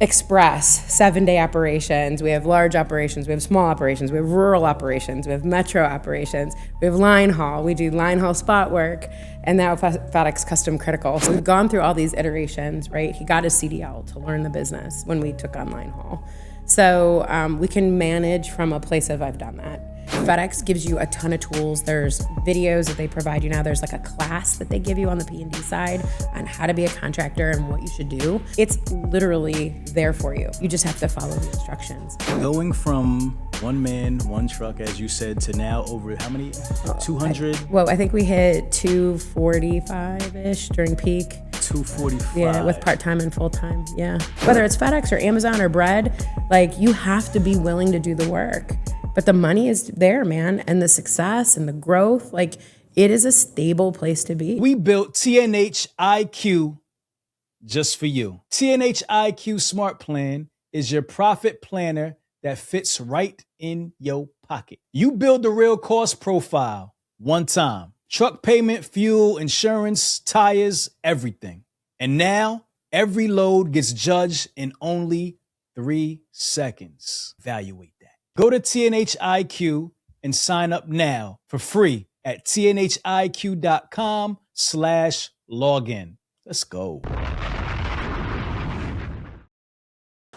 Express, 7-day operations. We have large operations. We have small operations. We have rural operations. We have metro operations. We have line haul. We do line haul spot work. And now FedEx Custom Critical. So we've gone through all these iterations, right? He got his CDL to learn the business when we took on line haul. So we can manage from a place of I've done that. FedEx gives you a ton of tools. There's videos that they provide you now. There's like a class that they give you on the P&D side on how to be a contractor and what you should do. It's literally there for you. You just have to follow the instructions. Going from one man, one truck, as you said, to now over how many? 200? I think we hit 245-ish during peak. 245. Yeah, with part-time and full-time, yeah. Whether it's FedEx or Amazon or Bread, like you have to be willing to do the work. But the money is there, man, and the success and the growth, like it is a stable place to be. We built TNH IQ just for you. TNH IQ Smart Plan is your profit planner that fits right in your pocket. You build the real cost profile one time. Truck payment, fuel, insurance, tires, everything. And now every load gets judged in only 3 seconds. Evaluate that. Go to TNH IQ and sign up now for free at tnhiq.com/login. Let's go.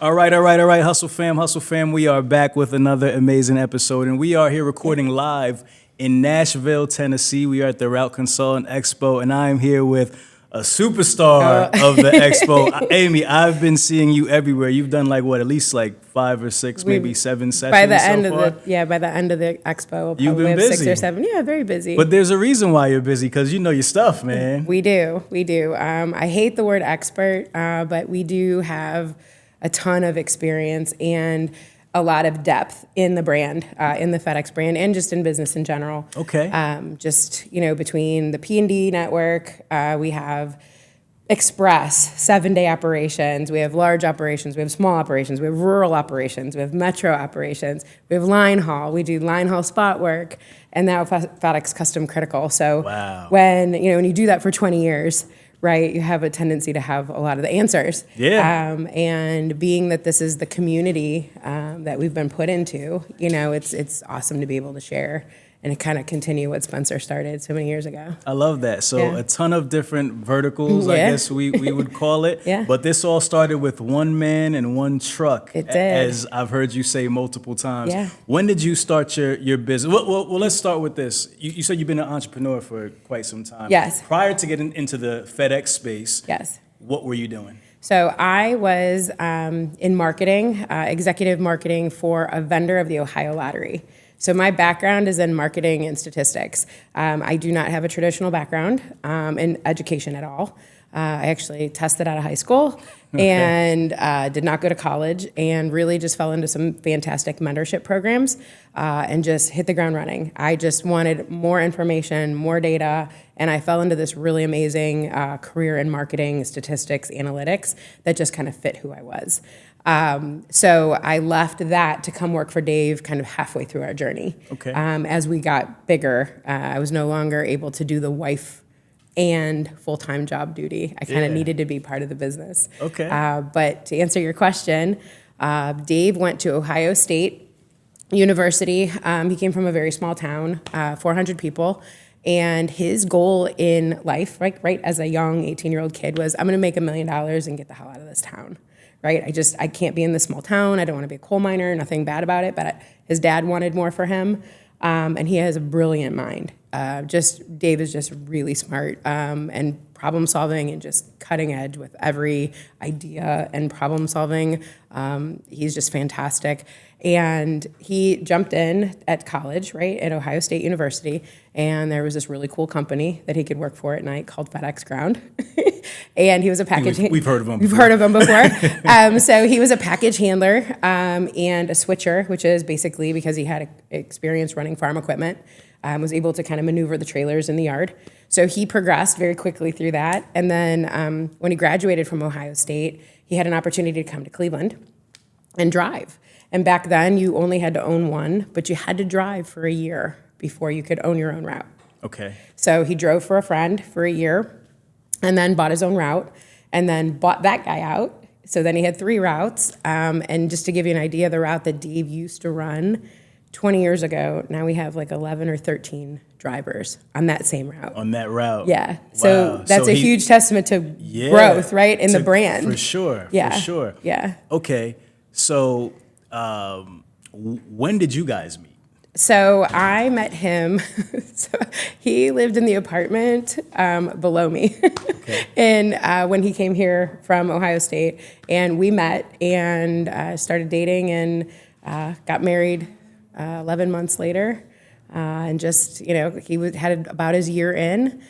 All right. Hustle fam. We are back with another amazing episode, and we are here recording live in Nashville, Tennessee. We are at the Route Consultant Expo, and I am here with a superstar of the expo. Amy, I've been seeing you everywhere. You've done at least 5 or 6, maybe 7 sessions by the so end far? By the end of the expo, we'll You've probably been have busy. 6 or 7. Yeah, very busy. But there's a reason why you're busy, because you know your stuff, man. We do. I hate the word expert, but we do have a ton of experience and a lot of depth in the brand, in the FedEx brand, and just in business in general. Okay. Between the P&D network, we have Express, 7-day operations. We have large operations. We have small operations. We have rural operations. We have metro operations. We have line haul. We do line haul spot work, and now FedEx Custom Critical. So when you do that for 20 years, right, you have a tendency to have a lot of the answers. Yeah. And being that this is the community that we've been put into, it's awesome to be able to share and to kind of continue what Spencer started so many years ago. I love that. So a ton of different verticals, I guess we would call it. Yeah. But this all started with one man and one truck. It did. As I've heard you say multiple times. Yeah. When did you start your business? Well, let's start with this. You said you've been an entrepreneur for quite some time. Yes. Prior to getting into the FedEx space, Yes. What were you doing? So I was in marketing, executive marketing for a vendor of the Ohio Lottery. So my background is in marketing and statistics. I do not have a traditional background in education at all. I actually tested out of high school and did not go to college, and really just fell into some fantastic mentorship programs and just hit the ground running. I just wanted more information, more data, and I fell into this really amazing career in marketing, statistics, analytics that just kind of fit who I was. So I left that to come work for Dave kind of halfway through our journey. Okay. As we got bigger, I was no longer able to do the wife and full-time job duty. I kind of needed to be part of the business. Okay. But to answer your question, Dave went to Ohio State University. He came from a very small town, 400 people. And his goal in life, right as a young 18-year-old kid, was, I'm going to make $1 million and get the hell out of this town. Right? I can't be in this small town. I don't want to be a coal miner, nothing bad about it, but his dad wanted more for him. And he has a brilliant mind. Dave is just really smart and problem solving and just cutting edge with every idea and problem solving. He's just fantastic. And he jumped in at college, right, at Ohio State University, and there was this really cool company that he could work for at night called FedEx Ground. And he was a package... We've heard of him before. We've heard of him before. So he was a package handler and a switcher, which is basically because he had experience running farm equipment, was able to kind of maneuver the trailers in the yard. So he progressed very quickly through that. And then when he graduated from Ohio State, he had an opportunity to come to Cleveland and drive. And back then, you only had to own one, but you had to drive for a year before you could own your own route. Okay. So he drove for a friend for a year and then bought his own route and then bought that guy out, So then he had 3 routes. And just to give you an idea, the route that Dave used to run 20 years ago, now we have like 11 or 13 drivers on that same route. On that route. Yeah. So Wow. that's a huge testament to growth, right? In the brand. For sure. Yeah. For sure. Yeah. Okay. So when did you guys meet? So I met him. So he lived in the apartment below me, Okay. and when he came here from Ohio State, and we met and started dating and got married 11 months later, and just had about his year in.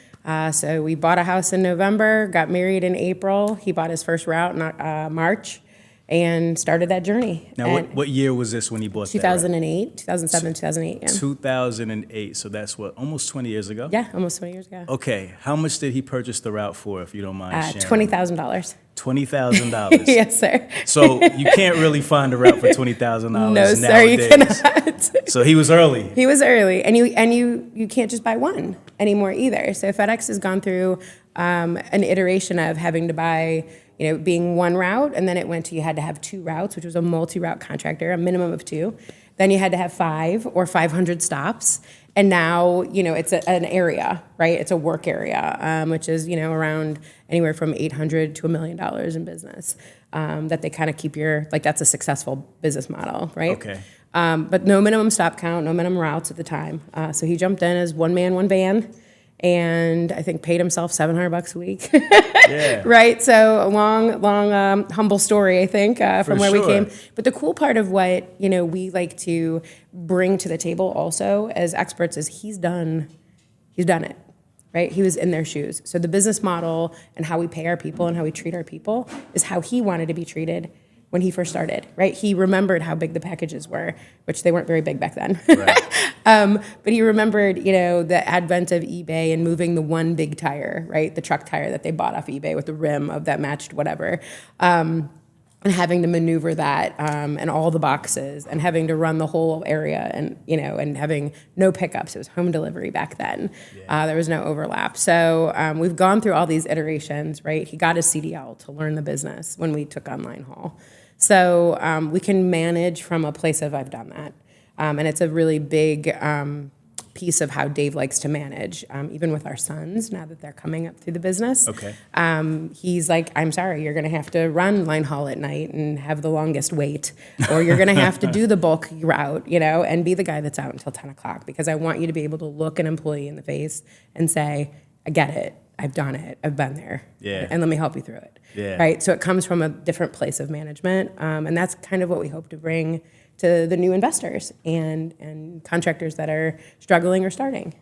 So we bought a house in November, got married in April. He bought his first route in March, and started that journey. Now, what year was this when he bought that? 2008, 2007, 2008, yeah. 2008, so that's what, almost 20 years ago? Yeah, almost 20 years ago. Okay, how much did he purchase the route for, if you don't mind sharing? $20,000. $20,000. Yes, sir. So you can't really find a route for $20,000 No, sir, nowadays. you cannot. So he was early. He was early, and you can't just buy one anymore either. So FedEx has gone through an iteration of having to buy, being one route, and then it went to you had to have 2 routes, which was a multi-route contractor, a minimum of 2. Then you had to have 5 or 500 stops, and now it's an area, right? It's a work area, which is around anywhere from $800 to $1 million in business. That they kind of keep that's a successful business model, right? Okay. But no minimum stop count, no minimum routes at the time. So he jumped in as one man, one van, and I think paid himself $700 a week. Yeah. Right. So a long, humble story, I think, from where we came. But the cool part of what we like to bring to the table also as experts is he's done it. Right? He was in their shoes. So the business model and how we pay our people and how we treat our people is how he wanted to be treated when he first started, right? He remembered how big the packages were, which they weren't very big back then. Right. But he remembered, the advent of eBay and moving the one big tire, right? The truck tire that they bought off eBay with the rim of that matched whatever. And having to maneuver that and all the boxes and having to run the whole area and having no pickups. It was home delivery back then. Yeah. There was no overlap. So we've gone through all these iterations, right? He got his CDL to learn the business when we took on line haul. So we can manage from a place of I've done that. And it's a really big piece of how Dave likes to manage, even with our sons, now that they're coming up through the business. Okay. He's like, I'm sorry, you're going to have to run line haul at night and have the longest wait, or you're going to have to do the bulk route, and be the guy that's out until 10 o'clock, because I want you to be able to look an employee in the face and say, I get it. I've done it. I've been there. Yeah. And let me help you through it. Yeah. Right. So it comes from a different place of management. And that's kind of what we hope to bring to the new investors and contractors that are struggling or starting.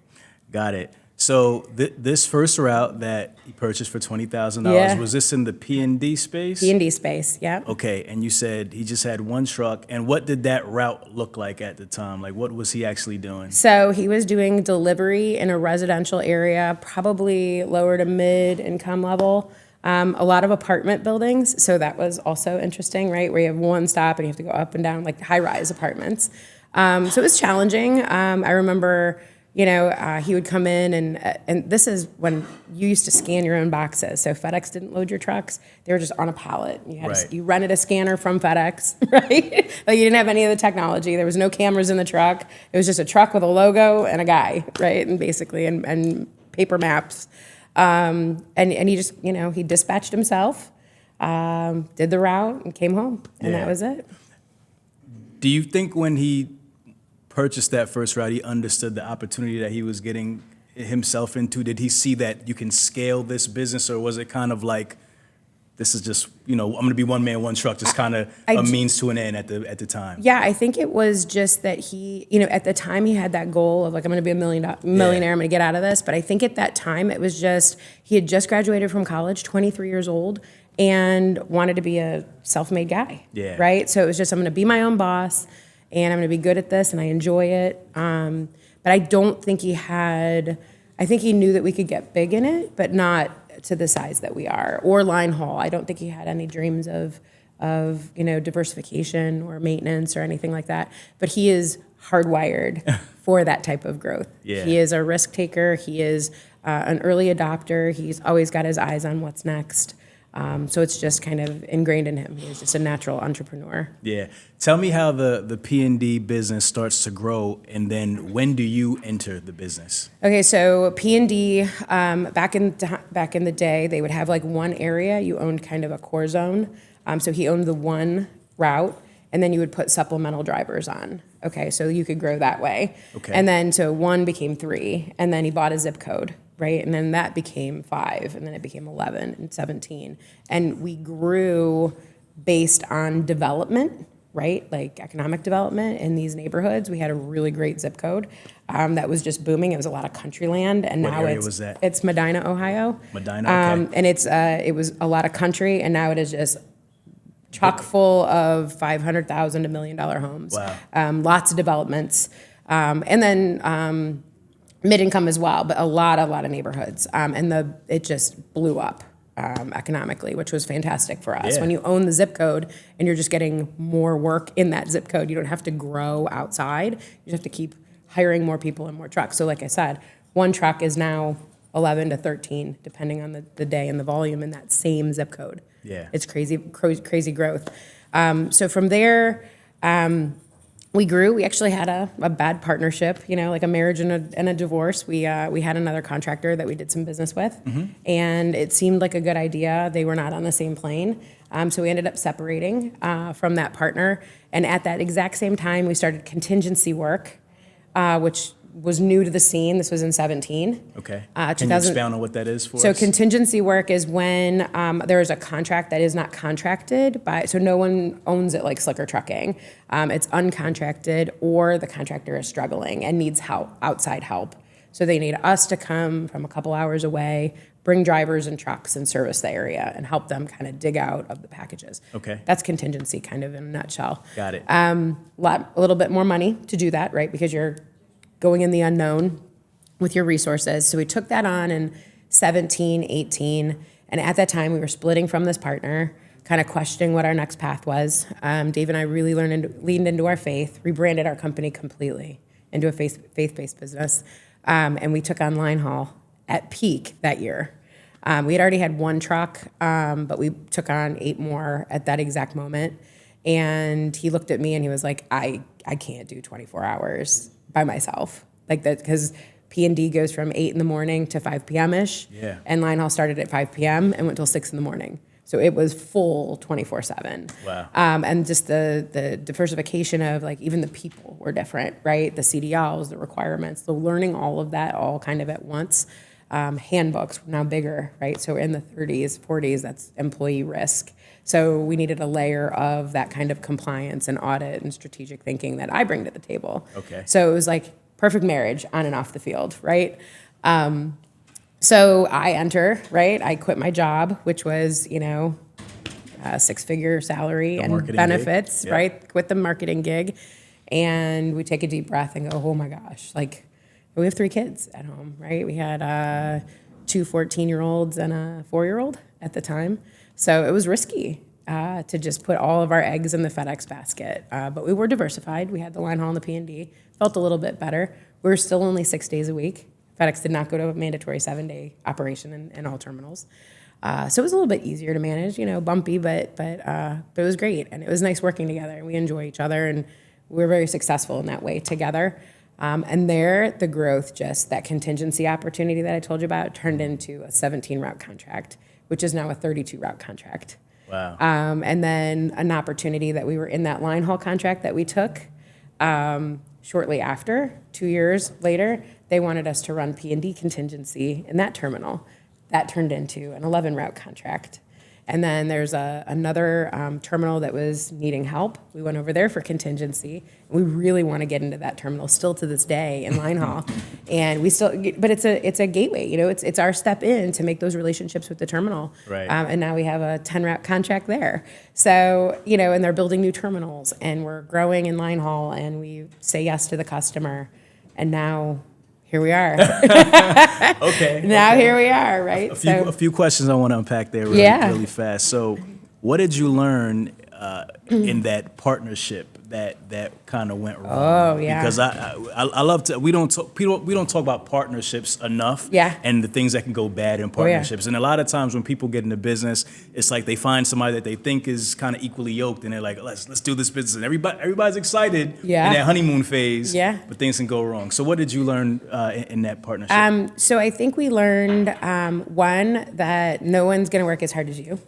Got it. So this first route that you purchased for $20,000, Yeah. was this in the P&D space? P&D space, yeah. Okay, and you said he just had one truck. And what did that route look like at the time? Like, what was he actually doing? So he was doing delivery in a residential area, probably lower to mid-income level. A lot of apartment buildings, so that was also interesting, right? Where you have one stop and you have to go up and down, like high-rise apartments. So it was challenging. I remember, he would come in and this is when you used to scan your own boxes. So FedEx didn't load your trucks; they were just on a pallet. You had Right. you rented a scanner from FedEx, right? Like you didn't have any of the technology. There was no cameras in the truck. It was just a truck with a logo and a guy, right? And basically and paper maps. And he just, he dispatched himself, did the route, and came home, and Yeah. that was it. Do you think when he purchased that first route, he understood the opportunity that he was getting himself into? Did he see that you can scale this business, or was it kind of like, this is just, I'm going to be one man, one truck, just kind of a means to an end at the time? Yeah, I think it was just that he, at the time he had that goal of like, I'm going to be a millionaire, I'm going to get out of this. But I think at that time it was just, he had just graduated from college, 23 years old, and wanted to be a self-made guy, Yeah. right? So it was just, I'm going to be my own boss, and I'm going to be good at this, and I enjoy it. But I don't think I think he knew that we could get big in it, but not to the size that we are, or line haul. I don't think he had any dreams of diversification or maintenance or anything like that. But he is hardwired for that type of growth. Yeah. He is a risk taker. He is an early adopter. He's always got his eyes on what's next. So it's just kind of ingrained in him. He's just a natural entrepreneur. Yeah. Tell me how the P&D business starts to grow, and then when do you enter the business? Okay, so P&D, back in the day, they would have like one area. You owned kind of a core zone. So he owned the one route, and then you would put supplemental drivers on. Okay, so you could grow that way. Okay. And then so 1 became 3, and then he bought a zip code, right? And then that became 5, and then it became 11 and 17. And we grew based on development, right? Like economic development in these neighborhoods. We had a really great zip code that was just booming. It was a lot of country land, and What now area was that? it's Medina, Ohio. Medina, okay. And it was a lot of country, and now it is just chock full of $500,000 to $1 million homes. Wow. Lots of developments, and then mid-income as well, but a lot of neighborhoods, and it just blew up economically, which was fantastic for us. Yeah. When you own the zip code and you're just getting more work in that zip code, you don't have to grow outside. You just have to keep hiring more people and more trucks. So like I said, one truck is now 11 to 13, depending on the day and the volume in that same zip code. Yeah. It's crazy growth. So from there, we grew. We actually had a bad partnership, like a marriage and a divorce. We had another contractor that we did some business with, and it seemed like a good idea. They were not on the same plane. So we ended up separating from that partner. And at that exact same time, we started contingency work, which was new to the scene. This was in 17. Okay. Can you expound on what that is for us? So contingency work is when there is a contract that is not contracted so no one owns it like Slicker Trucking. It's uncontracted, or the contractor is struggling and needs help, outside help. So they need us to come from a couple hours away, bring drivers and trucks and service the area and help them kind of dig out of the packages. Okay. That's contingency kind of in a nutshell. Got it. A little bit more money to do that, right? Because you're going in the unknown with your resources. So we took that on in 17, 18. And at that time, we were splitting from this partner, kind of questioning what our next path was. Dave and I really leaned into our faith, rebranded our company completely into a faith-based business. And we took on line haul at peak that year. We had already had one truck, but we took on 8 more at that exact moment. And he looked at me and he was like, I can't do 24 hours by myself, like that, because P&D goes from 8 in the morning to 5 p.m.-ish. Yeah. And line haul started at 5 p.m. and went till 6 in the morning. So it was full 24/7. Wow. And just the diversification of like even the people were different, right? The CDLs, the requirements, the learning all of that all kind of at once. Handbooks were now bigger, right? So in the 30s, 40s, that's employee risk. So we needed a layer of that kind of compliance and audit and strategic thinking that I bring to the table. Okay. So it was like perfect marriage on and off the field, right? So I enter, right? I quit my job, which was, a 6-figure salary and marketing benefits, gig. Yeah. right? Quit the marketing gig. And we take a deep breath and go, oh my gosh, like we have 3 kids at home, right? We had 2 14-year-olds and a 4-year-old at the time. So it was risky to just put all of our eggs in the FedEx basket. But we were diversified. We had the line haul and the P&D. Felt a little bit better. We were still only 6 days a week. FedEx did not go to a mandatory 7-day operation in all terminals. So it was a little bit easier to manage, bumpy, but it was great. And it was nice working together. We enjoy each other, and we were very successful in that way together. And there, the growth, just that contingency opportunity that I told you about, turned into a 17-route contract, which is now a 32-route contract. Wow. And then an opportunity that we were in that line haul contract that we took shortly after, 2 years later, they wanted us to run P&D contingency in that terminal. That turned into an 11-route contract. And then there's another terminal that was needing help. We went over there for contingency. We really want to get into that terminal still to this day in line haul. And but it's a gateway, it's our step in to make those relationships with the terminal. Right. And now we have a 10-route contract there. So, and they're building new terminals, and we're growing in line haul, and we say yes to the customer. And now here we are. Okay. Here we are, right? A few questions I want to unpack there really fast. So what did you learn in that partnership that kind of went wrong? Oh, yeah. Because I love to. We don't talk about partnerships enough. Yeah. And the things that can go bad in partnerships. And a lot of times when people get into business, it's like they find somebody that they think is kind of equally yoked, and they're like, let's do this business, and everybody's excited in that honeymoon phase. Yeah. But things can go wrong. So what did you learn in that partnership? So I think we learned, one, that no one's going to work as hard as you.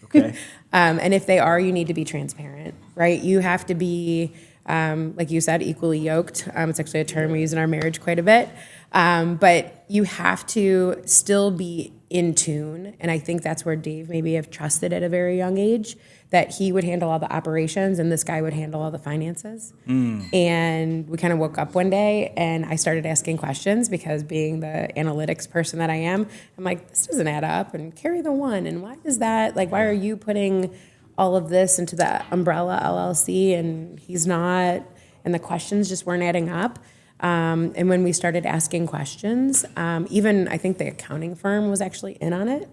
Okay. And if they are, you need to be transparent, right? You have to be, like you said, equally yoked. It's actually a term we use in our marriage quite a bit. But you have to still be in tune. And I think that's where Dave maybe have trusted at a very young age, that he would handle all the operations and this guy would handle all the finances. And we kind of woke up one day and I started asking questions, because being the analytics person that I am, I'm like, this doesn't add up, and carry the one. And why is that? Like, why are you putting all of this into the umbrella LLC and he's not? And the questions just weren't adding up. And when we started asking questions, even I think the accounting firm was actually in on it.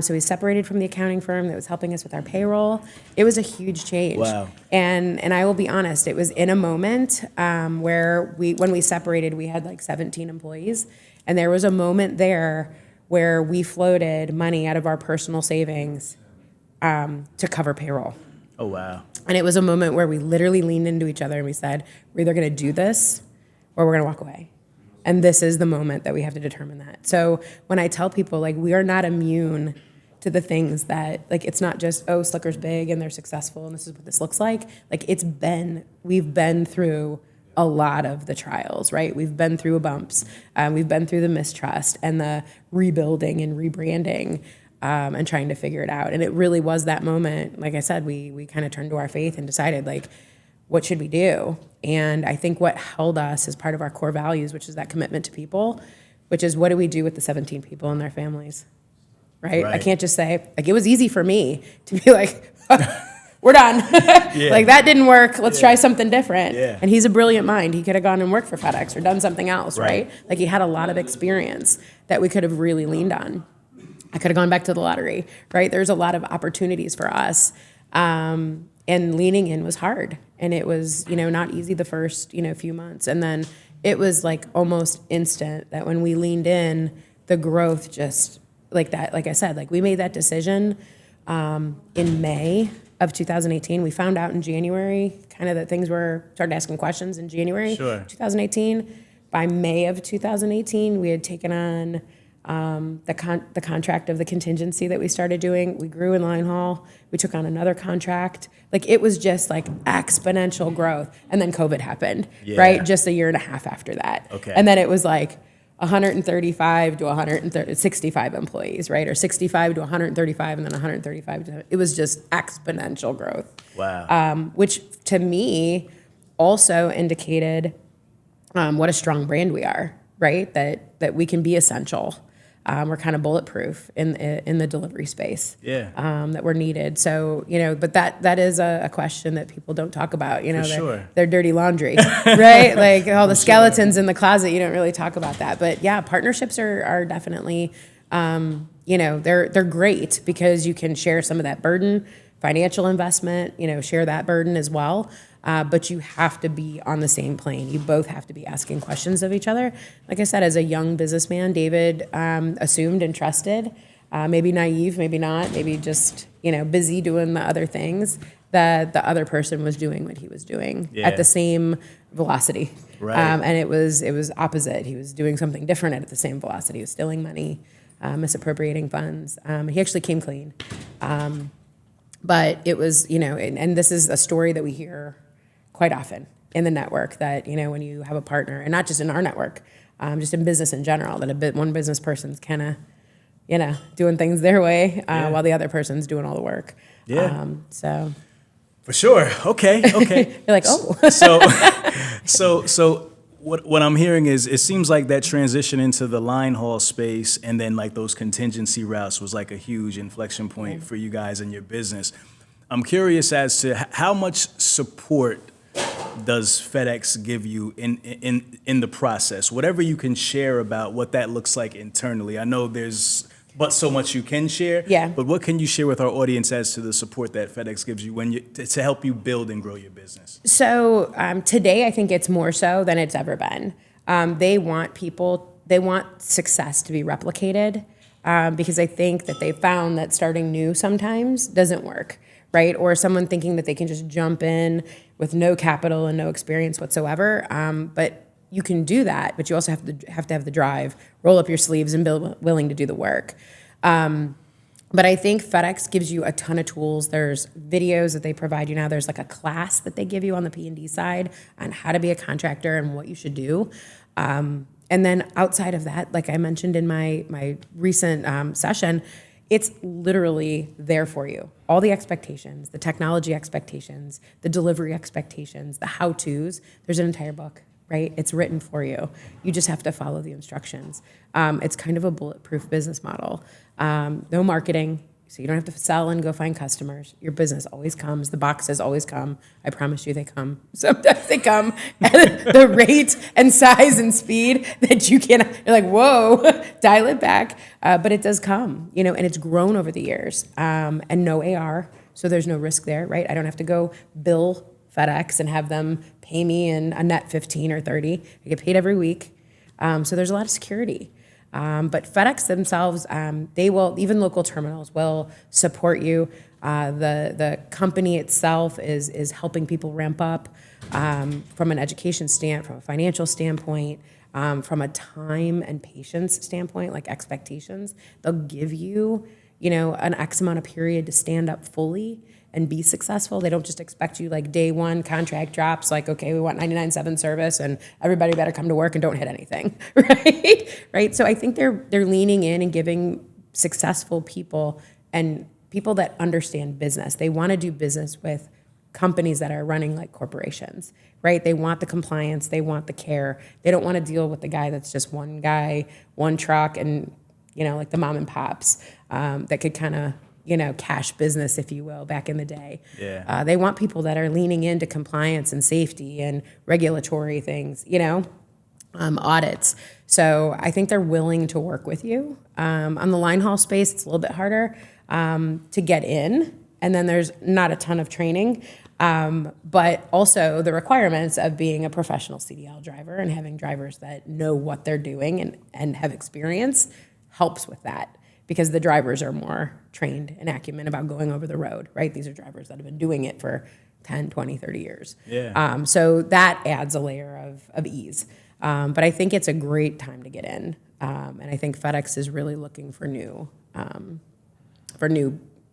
So we separated from the accounting firm that was helping us with our payroll. It was a huge change. Wow. And I will be honest, it was in a moment where when we separated, we had like 17 employees. And there was a moment there where we floated money out of our personal savings to cover payroll. Oh, wow. And it was a moment where we literally leaned into each other and we said, we're either going to do this or we're going to walk away. And this is the moment that we have to determine that. So when I tell people, like, we are not immune to the things that, like, it's not just, oh, Slicker's big and they're successful and this is what this looks like. Like, we've been through a lot of the trials, right? We've been through bumps. We've been through the mistrust and the rebuilding and rebranding and trying to figure it out. And it really was that moment. Like I said, we kind of turned to our faith and decided, like, what should we do? And I think what held us is part of our core values, which is that commitment to people, which is, what do we do with the 17 people and their families, right? I can't just say, like, it was easy for me to be like, we're done. Like, that didn't work. Let's try something different. And he's a brilliant mind. He could have gone and worked for FedEx or done something else, right? Like, he had a lot of experience that we could have really leaned on. I could have gone back to the lottery, right? There's a lot of opportunities for us. And leaning in was hard. And it was, not easy the first, few months. And then it was like almost instant that when we leaned in, the growth just like that, like I said, like, we made that decision in May of 2018. We found out in January kind of that things started asking questions in January 2018. By May of 2018, we had taken on the contract of the Contingency that we started doing. We grew in line haul. We took on another contract. Like, it was just like exponential growth. And then COVID happened, right? Just a year and a half after that. Okay. And then it was like 135 to 165 employees, right? Or 65 to 135 and then 135 to, it was just exponential growth. Wow. Which to me also indicated what a strong brand we are, right? That we can be essential. We're kind of bulletproof in the delivery space. That we're needed. So, but that is a question that people don't talk about. Their dirty laundry, right? Like, all the skeletons in the closet. You don't really talk about that. But yeah, partnerships are definitely, they're great because you can share some of that burden, financial investment. Share that burden as well. But you have to be on the same plane. You both have to be asking questions of each other. Like I said, as a young businessman, David assumed and trusted, maybe naive, maybe not, maybe just busy doing the other things, that the other person was doing what he was doing at the same velocity. Right. And it was opposite. He was doing something different at the same velocity. He was stealing money, misappropriating funds. He actually came clean. But it was, and this is a story that we hear quite often in the network, that, when you have a partner, and not just in our network, just in business in general, that one business person's kind of, doing things their way while the other person's doing all the work. So. For sure. Okay. You're like, oh. So what I'm hearing is, it seems like that transition into the line haul space and then like those contingency routes was like a huge inflection point for you guys in your business. I'm curious as to how much support does FedEx give you in the process? Whatever you can share about what that looks like internally. I know there's but so much you can share. Yeah. But what can you share with our audience as to the support that FedEx gives you to help you build and grow your business? So today, I think it's more so than it's ever been. They want success to be replicated because I think that they found that starting new sometimes doesn't work, right? Or someone thinking that they can just jump in with no capital and no experience whatsoever. But you can do that, but you also have to have the drive, roll up your sleeves, and be willing to do the work. But I think FedEx gives you a ton of tools. There's videos that they provide you now. There's like a class that they give you on the P&D side on how to be a contractor and what you should do. And then outside of that, like I mentioned in my recent session, it's literally there for you. All the expectations, the technology expectations, the delivery expectations, the how-tos, there's an entire book, right? It's written for you. You just have to follow the instructions. It's kind of a bulletproof business model. No marketing, so you don't have to sell and go find customers. Your business always comes. The boxes always come. I promise you they come. Sometimes they come at the rate and size and speed that you can't, you're like, whoa, dial it back. But it does come, and it's grown over the years. And no AR, so there's no risk there, right? I don't have to go bill FedEx and have them pay me in a net 15 or 30. I get paid every week. So there's a lot of security. But FedEx themselves, they will, even local terminals will support you. The company itself is helping people ramp up from an education from a financial standpoint, from a time and patience standpoint, like expectations. They'll give you, an X amount of period to stand up fully and be successful. They don't just expect you like day one contract drops, like, okay, we want 99.7 service and everybody better come to work and don't hit anything, right? Right. So I think they're leaning in and giving successful people and people that understand business. They want to do business with companies that are running like corporations, right? They want the compliance, they want the care. They don't want to deal with the guy that's just one guy, one truck, and like the mom and pops that could kind of cash business, if you will, back in the day. Yeah. They want people that are leaning into compliance and safety and regulatory things, audits. So I think they're willing to work with you. On the line haul space, it's a little bit harder to get in, and then there's not a ton of training. But also the requirements of being a professional CDL driver and having drivers that know what they're doing and have experience helps with that. Because the drivers are more trained and acumen about going over the road, right? These are drivers that have been doing it for 10, 20, 30 years. Yeah. So that adds a layer of ease. But I think it's a great time to get in. And I think FedEx is really looking for new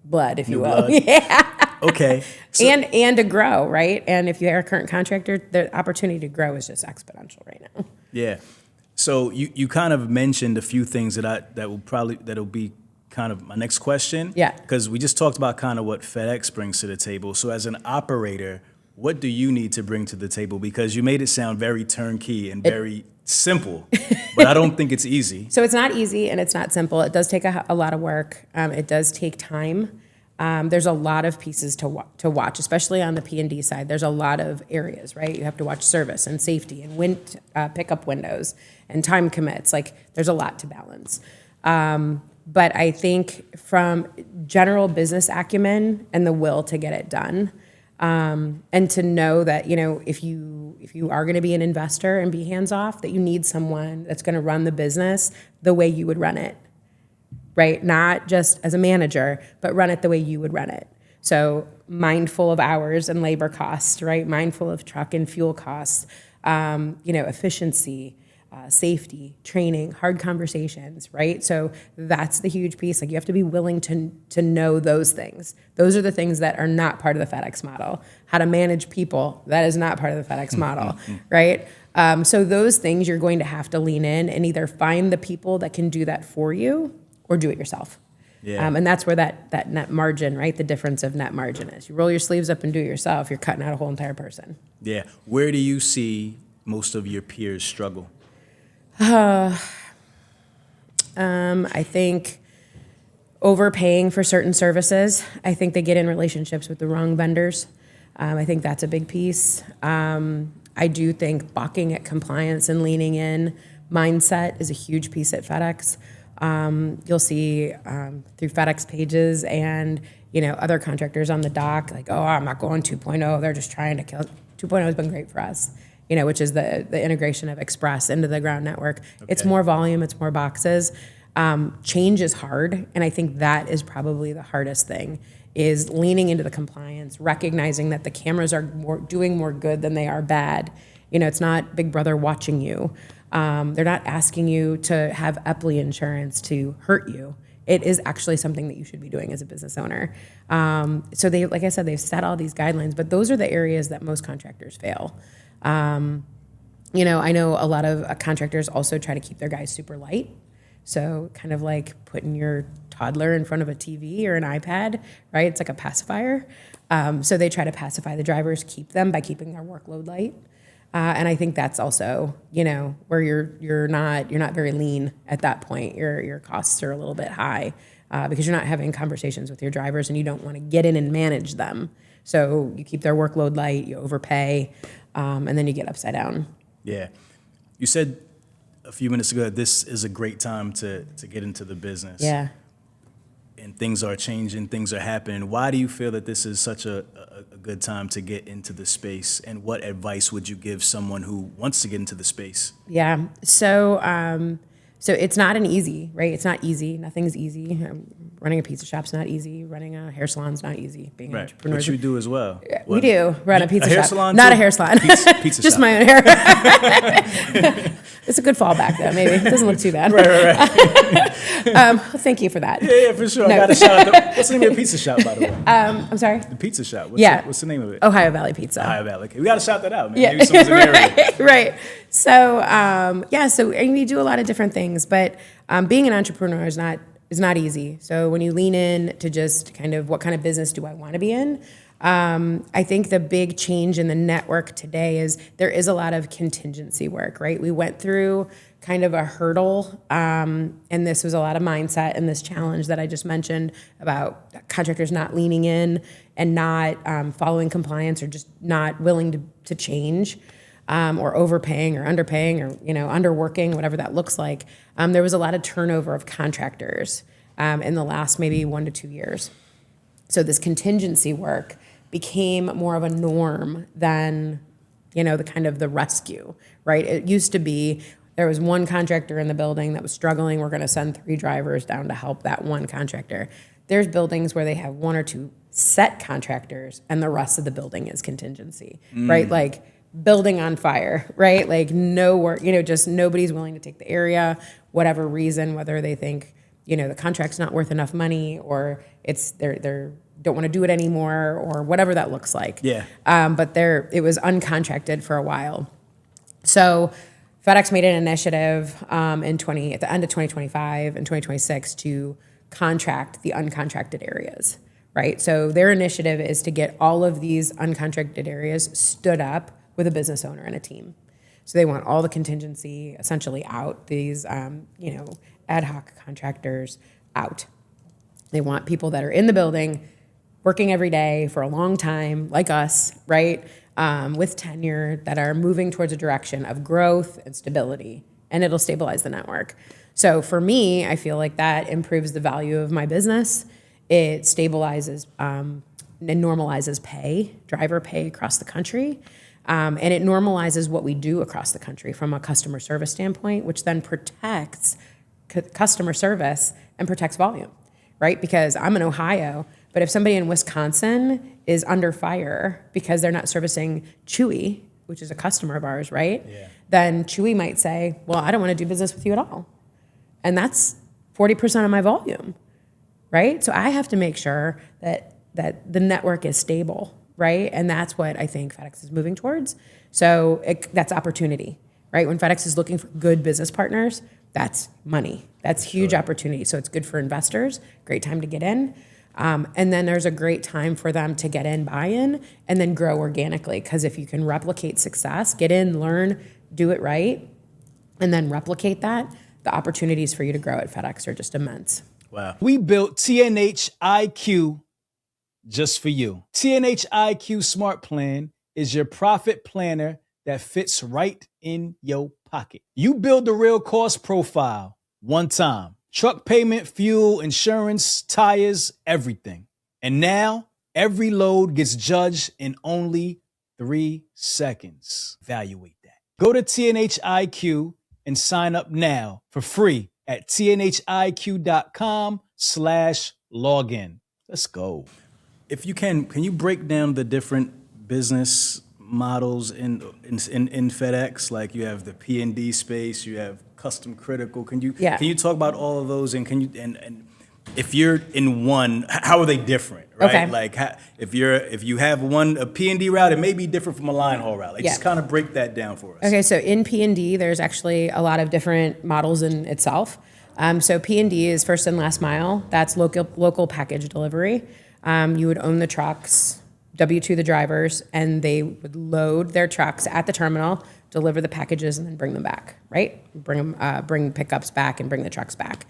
blood, if you will. Blood. Yeah. Okay. So, and to grow, right? And if you are a current contractor, the opportunity to grow is just exponential right now. yeah. So you kind of mentioned a few things that'll be kind of my next question. Yeah. Because we just talked about kind of what FedEx brings to the table. So as an operator, what do you need to bring to the table? Because you made it sound very turnkey and very simple, but I don't think it's easy. So it's not easy and it's not simple. It does take a lot of work. It does take time. There's a lot of pieces to watch, especially on the P&D side. There's a lot of areas, right? You have to watch service and safety and pickup windows and time commits. Like, there's a lot to balance. But I think from general business acumen and the will to get it done, and to know that, if you are going to be an investor and be hands-off, that you need someone that's going to run the business the way you would run it. Right? Not just as a manager, but run it the way you would run it. So mindful of hours and labor costs, right? Mindful of truck and fuel costs, efficiency, safety, training, hard conversations, right? So that's the huge piece. Like, you have to be willing to know those things. Those are the things that are not part of the FedEx model. How to manage people, that is not part of the FedEx model, right? So those things you're going to have to lean in and either find the people that can do that for you or do it yourself. Yeah. And that's where that net margin, right? The difference of net margin is. You roll your sleeves up and do it yourself, you're cutting out a whole entire person. Yeah. Where do you see most of your peers struggle? I think overpaying for certain services. I think they get in relationships with the wrong vendors. I think that's a big piece. I do think balking at compliance and leaning in mindset is a huge piece at FedEx. You'll see through FedEx pages and, other contractors on the dock, like, oh, I'm not going 2.0. They're just trying to kill. 2.0 has been great for us, which is the integration of Express into the ground network. Okay. It's more volume. It's more boxes. Change is hard. And I think that is probably the hardest thing, is leaning into the compliance, recognizing that the cameras are doing more good than they are bad. It's not Big Brother watching you. They're not asking you to have EPLI insurance to hurt you. It is actually something that you should be doing as a business owner. So they, like I said, they've set all these guidelines, but those are the areas that most contractors fail. I know a lot of contractors also try to keep their guys super light. So kind of like putting your toddler in front of a TV or an iPad, right? It's like a pacifier. So they try to pacify the drivers, keep them by keeping their workload light. And I think that's also, where you're not very lean at that point. Your costs are a little bit high because you're not having conversations with your drivers and you don't want to get in and manage them. So you keep their workload light, you overpay, and then you get upside down. Yeah. You said a few minutes ago that this is a great time to get into the business. Yeah. And things are changing, things are happening. Why do you feel that this is such a good time to get into the space? And what advice would you give someone who wants to get into the space? Yeah. So it's not easy, right? It's not easy. Nothing's easy. Running a pizza shop's not easy. Running a hair salon's not easy. Being an entrepreneur. Which you do as well. We do run a pizza hair shop. Salon not too? a hair salon. Pizza Just shop. my own hair. It's a good fallback, though, maybe. It doesn't look too bad. Right. Thank you for that. Yeah, for sure. No. I got a shout out. What's the name of the pizza shop, by the way? I'm sorry? The pizza shop. What's the name of it? Ohio Valley Pizza. Ohio Valley. Okay. We got to shout that out, man. Yeah. Maybe someone's in the area. Right. So we do a lot of different things, but being an entrepreneur is not easy. So when you lean in to just kind of what kind of business do I want to be in, I think the big change in the network today is there is a lot of contingency work, right? We went through kind of a hurdle, and this was a lot of mindset and this challenge that I just mentioned about contractors not leaning in and not following compliance or just not willing to change, or overpaying or underpaying or underworking, whatever that looks like. There was a lot of turnover of contractors in the last maybe 1 to 2 years. So this contingency work became more of a norm than, the kind of the rescue, right? It used to be there was one contractor in the building that was struggling. We're going to send 3 drivers down to help that one contractor. There's buildings where they have 1 or 2 set contractors and the rest of the building is contingency, right? Like building on fire, right? Like no work, just nobody's willing to take the area, whatever reason, whether they think, the contract's not worth enough money or it's they're don't want to do it anymore or whatever that looks like. Yeah. But it was uncontracted for a while. So FedEx made an initiative at the end of 2025 and 2026 to contract the uncontracted areas, right? So their initiative is to get all of these uncontracted areas stood up with a business owner and a team. So they want all the contingency essentially out, these ad hoc contractors out. They want people that are in the building, working every day for a long time, like us, right? With tenure, that are moving towards a direction of growth and stability, and it'll stabilize the network. So for me, I feel like that improves the value of my business. It stabilizes and normalizes driver pay across the country. And it normalizes what we do across the country from a customer service standpoint, which then protects customer service and protects volume, right? Because I'm in Ohio, but if somebody in Wisconsin is under fire because they're not servicing Chewy, which is a customer of ours, right? Yeah. Then Chewy might say, well, I don't want to do business with you at all. And that's 40% of my volume, right? So I have to make sure that the network is stable, right? And that's what I think FedEx is moving towards. So that's opportunity, right? When FedEx is looking for good business partners, that's money. That's huge opportunity. So it's good for investors, great time to get in. And then there's a great time for them to get in, buy in, and then grow organically. Because if you can replicate success, get in, learn, do it right, and then replicate that, the opportunities for you to grow at FedEx are just immense. Wow. We built TNH IQ just for you. TNH IQ Smart Plan is your profit planner that fits right in your pocket. You build the real cost profile one time. Truck payment, fuel, insurance, tires, everything. And now, every load gets judged in only 3 seconds. Evaluate that. Go to TNHIQ and sign up now for free at tnhiq.com/login. Let's go. If you can you break down the different business models in FedEx? Like you have the P&D space, you have custom critical. Can you talk about all of those, and and if you're in one, how are they different, right? Okay. Like if you have a P&D route, it may be different from a line haul route. Like just kind of break that down for us. Okay, so in P&D, there's actually a lot of different models in itself. So P&D is first and last mile. That's local package delivery. You would own the trucks, W-2 the drivers, and they would load their trucks at the terminal, deliver the packages, and then bring them back, right? Bring pickups back and bring the trucks back.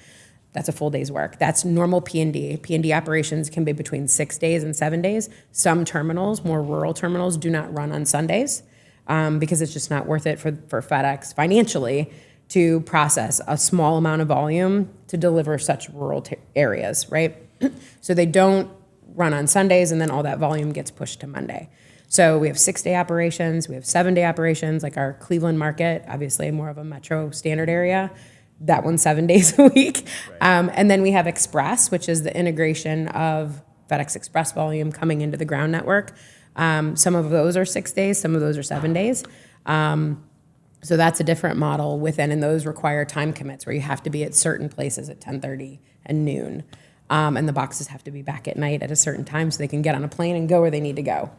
That's a full day's work. That's normal P&D. P&D operations can be between 6 days and 7 days. Some terminals, more rural terminals, do not run on Sundays because it's just not worth it for FedEx financially to process a small amount of volume to deliver such rural areas, right? So they don't run on Sundays, and then all that volume gets pushed to Monday. So we have 6-day operations, we have 7-day operations, like our Cleveland market, obviously more of a metro standard area. That one's 7 days a week. Right. And then we have Express, which is the integration of FedEx Express volume coming into the ground network. Some of those are 6 days, some of those are 7 days. So that's a different model within, and those require time commits where you have to be at certain places at 10:30 and noon. And the boxes have to be back at night at a certain time so they can get on a plane and go where they need to go,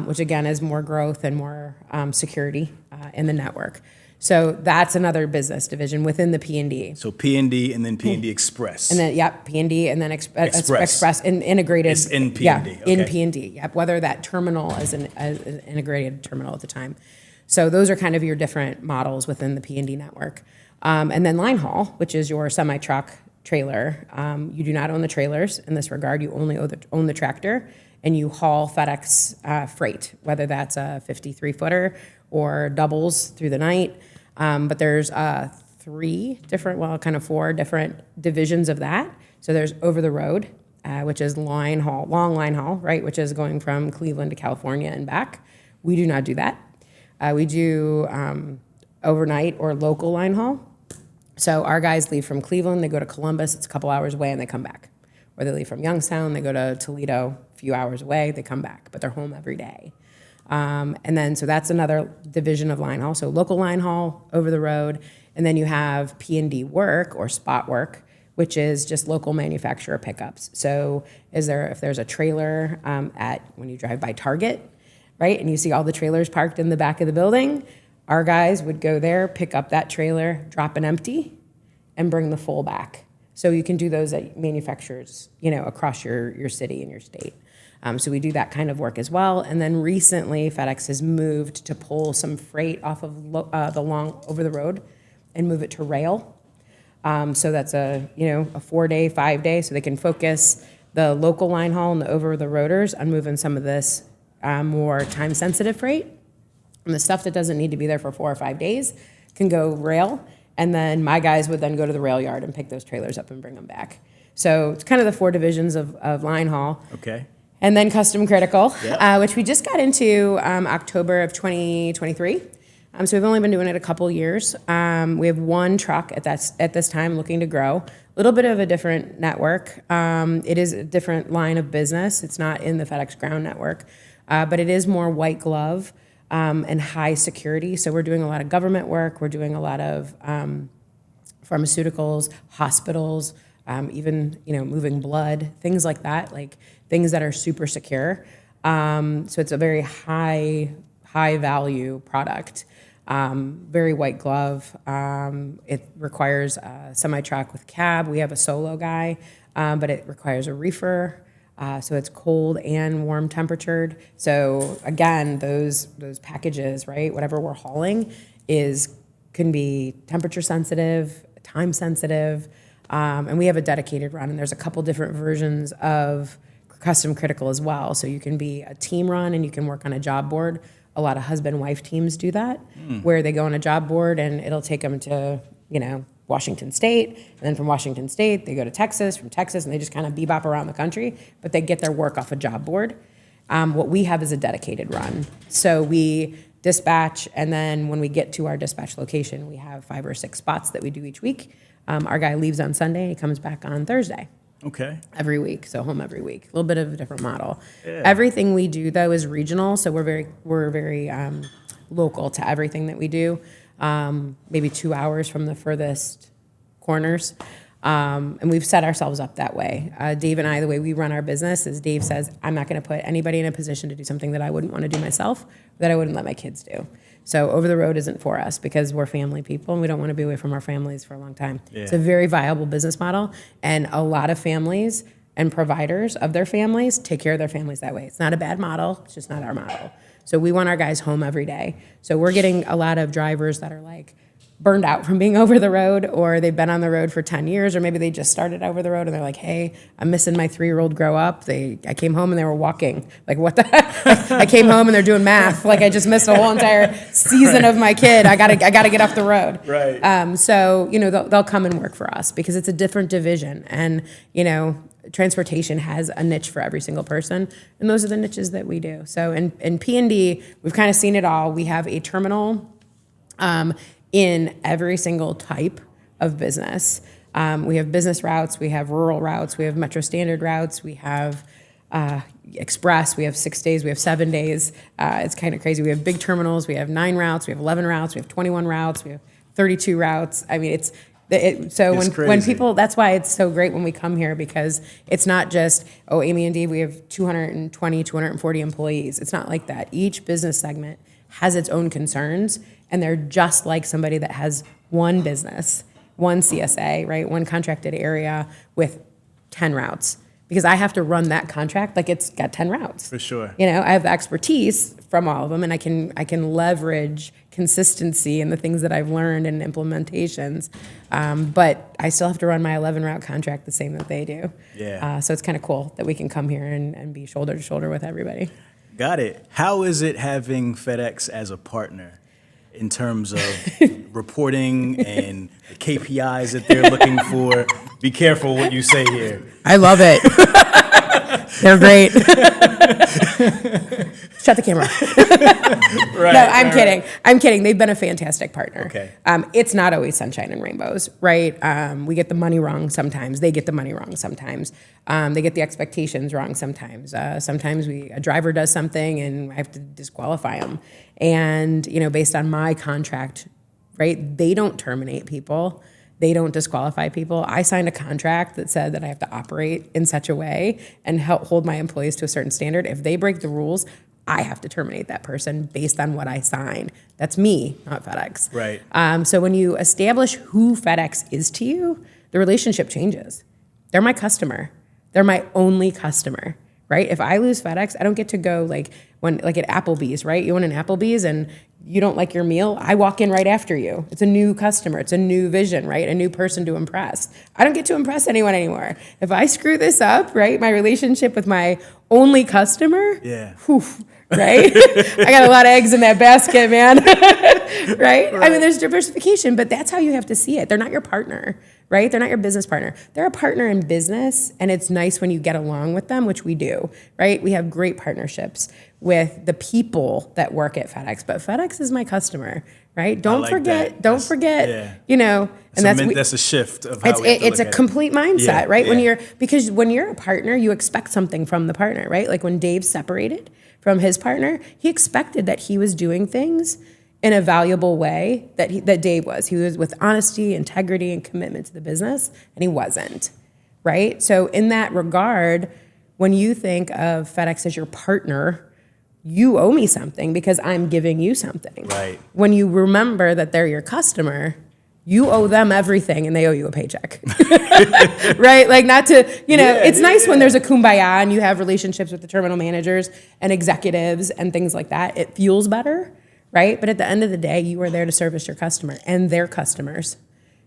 which again is more growth and more security in the network. So that's another business division within the P&D. So P&D and then P&D Express. And then, P&D and then Express and integrated. It's in P&D. Yeah, okay. in P&D. Yep, whether that terminal is an integrated terminal at the time. So those are kind of your different models within the P&D network. And then line haul, which is your semi-truck trailer. You do not own the trailers in this regard. You only own the tractor, and you haul FedEx freight, whether that's a 53-footer or doubles through the night. But there's 4 different divisions of that. So there's over the road, which is line haul, long line haul, right, which is going from Cleveland to California and back. We do not do that. We do overnight or local line haul. So our guys leave from Cleveland, they go to Columbus, it's a couple hours away, and they come back. Or they leave from Youngstown, they go to Toledo, a few hours away, they come back, but they're home every day. And then, so that's another division of line haul. So local line haul, over the road, and then you have P&D work or spot work, which is just local manufacturer pickups. So if there's a trailer when you drive by Target, right, and you see all the trailers parked in the back of the building, our guys would go there, pick up that trailer, drop an empty, and bring the full back. So you can do those at manufacturers, across your city and your state. So we do that kind of work as well. And then recently, FedEx has moved to pull some freight off of the long over the road and move it to rail. So that's a 4-day, 5-day, so they can focus the local line haul and the over the roaders on moving some of this more time-sensitive freight. And the stuff that doesn't need to be there for 4 or 5 days can go rail. And then my guys would then go to the rail yard and pick those trailers up and bring them back. So it's kind of the 4 divisions of line haul. Okay. And then custom critical, which we just got into October of 2023. So we've only been doing it a couple years. We have 1 truck at this time looking to grow. A little bit of a different network. It is a different line of business. It's not in the FedEx ground network, but it is more white glove and high security. So we're doing a lot of government work. We're doing a lot of pharmaceuticals, hospitals, even moving blood, things like that, like things that are super secure. So it's a very high value product. Very white glove. It requires a semi-truck with cab. We have a solo guy, but it requires a reefer. So it's cold and warm temperatured. So again, those packages, right? Whatever we're hauling can be temperature sensitive, time sensitive, and we have a dedicated run. And there's a couple different versions of custom critical as well. So you can be a team run and you can work on a job board. A lot of husband-wife teams do that, where they go on a job board and it'll take them to Washington State, and then from Washington State, they go to Texas, from Texas, and they just kind of bebop around the country, but they get their work off a job board. What we have is a dedicated run. So we dispatch, and then when we get to our dispatch location, we have 5 or 6 spots that we do each week. Our guy leaves on Sunday, he comes back on Thursday. Okay. Every week, so home every week. A little bit of a different model. Yeah. Everything we do, though, is regional, so we're very local to everything that we do. Maybe 2 hours from the furthest corners. And we've set ourselves up that way. Dave and I, the way we run our business is Dave says, I'm not going to put anybody in a position to do something that I wouldn't want to do myself, that I wouldn't let my kids do. So over the road isn't for us because we're family people and we don't want to be away from our families for a long time. Yeah. It's a very viable business model, and a lot of families and providers of their families take care of their families that way. It's not a bad model, it's just not our model. So we want our guys home every day. So we're getting a lot of drivers that are like burned out from being over the road, or they've been on the road for 10 years, or maybe they just started over the road and they're like, hey, I'm missing my 3-year-old grow up. I came home and they were walking. Like, what the heck? I came home and they're doing math. Like, I just missed a whole entire season of my kid. I gotta get off the road. Right. So, they'll come and work for us because it's a different division. And, transportation has a niche for every single person, and those are the niches that we do. So in P&D, we've kind of seen it all. We have a terminal in every single type of business. We have business routes, we have rural routes, we have Metro Standard routes, we have Express, we have 6 days, we have 7 days. It's kind of crazy. We have big terminals, we have 9 routes, we have 11 routes, we have 21 routes, we have 32 routes. I mean, when people, that's why it's so great when we come here, because it's not just, Amy and Dave, we have 220, 240 employees. It's not like that. Each business segment has its own concerns, and they're just like somebody that has one business, one CSA, right? One contracted area with 10 routes. Because I have to run that contract like it's got 10 routes. For sure. I have the expertise from all of them, and I can leverage consistency in the things that I've learned in implementations. But I still have to run my 11 route contract the same that they do. Yeah. So it's kind of cool that we can come here and be shoulder to shoulder with everybody. Got it. How is it having FedEx as a partner in terms of reporting and the KPIs that they're looking for? Be careful what you say here. I love it. They're great. Shut the camera. Right, no, I'm kidding. Right. I'm kidding. They've been a fantastic partner. Okay. It's not always sunshine and rainbows, right? We get the money wrong sometimes. They get the money wrong sometimes. They get the expectations wrong sometimes. Sometimes a driver does something and I have to disqualify them. And, based on my contract, right, they don't terminate people. They don't disqualify people. I signed a contract that said that I have to operate in such a way and help hold my employees to a certain standard. If they break the rules, I have to terminate that person based on what I signed. That's me, not FedEx. Right. So when you establish who FedEx is to you, the relationship changes. They're my customer. They're my only customer, right? If I lose FedEx, I don't get to go like at Applebee's, right? You want an Applebee's and you don't like your meal, I walk in right after you. It's a new customer. It's a new vision, right? A new person to impress. I don't get to impress anyone anymore. If I screw this up, right, my relationship with my only customer, whew, right? I got a lot of eggs in that basket, man. Right? I mean, there's diversification, but that's how you have to see it. They're not your partner, right? They're not your business partner. They're a partner in business, and it's nice when you get along with them, which we do, right? We have great partnerships with the people that work at FedEx, but FedEx is my customer, right? Don't forget, and that's a shift of how it's a complete mindset, right? Yeah. Because when you're a partner, you expect something from the partner, right? Like when Dave separated from his partner, he expected that he was doing things in a valuable way that Dave was. He was with honesty, integrity, and commitment to the business, and he wasn't, right? So in that regard, when you think of FedEx as your partner, you owe me something because I'm giving you something. Right. When you remember that they're your customer, you owe them everything and they owe you a paycheck. Right? Like it's nice when there's a kumbaya and you have relationships with the terminal managers and executives and things like that. It feels better, right? But at the end of the day, you are there to service your customer and their customers.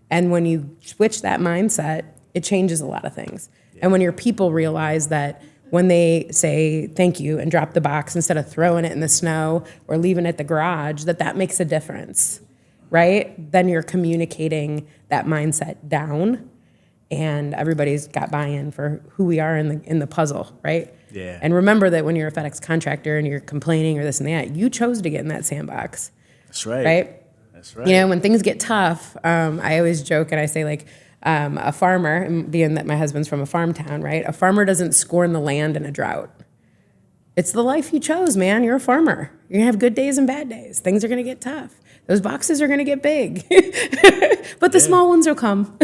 And when you switch that mindset, it changes a lot of things. Yeah. And when your people realize that when they say thank you and drop the box instead of throwing it in the snow or leaving it at the garage, that makes a difference, right? Then you're communicating that mindset down, and everybody's got buy-in for who we are in the puzzle, right? Yeah. And remember that when you're a FedEx contractor and you're complaining or this and that, you chose to get in that sandbox. That's right. Right? That's right. You know, when things get tough, I always joke and I say, like, a farmer, being that my husband's from a farm town, right? A farmer doesn't scorn the land in a drought. It's the life you chose, man. You're a farmer. You're gonna have good days and bad days. Things are gonna get tough. Those boxes are gonna get big, but the small ones will come.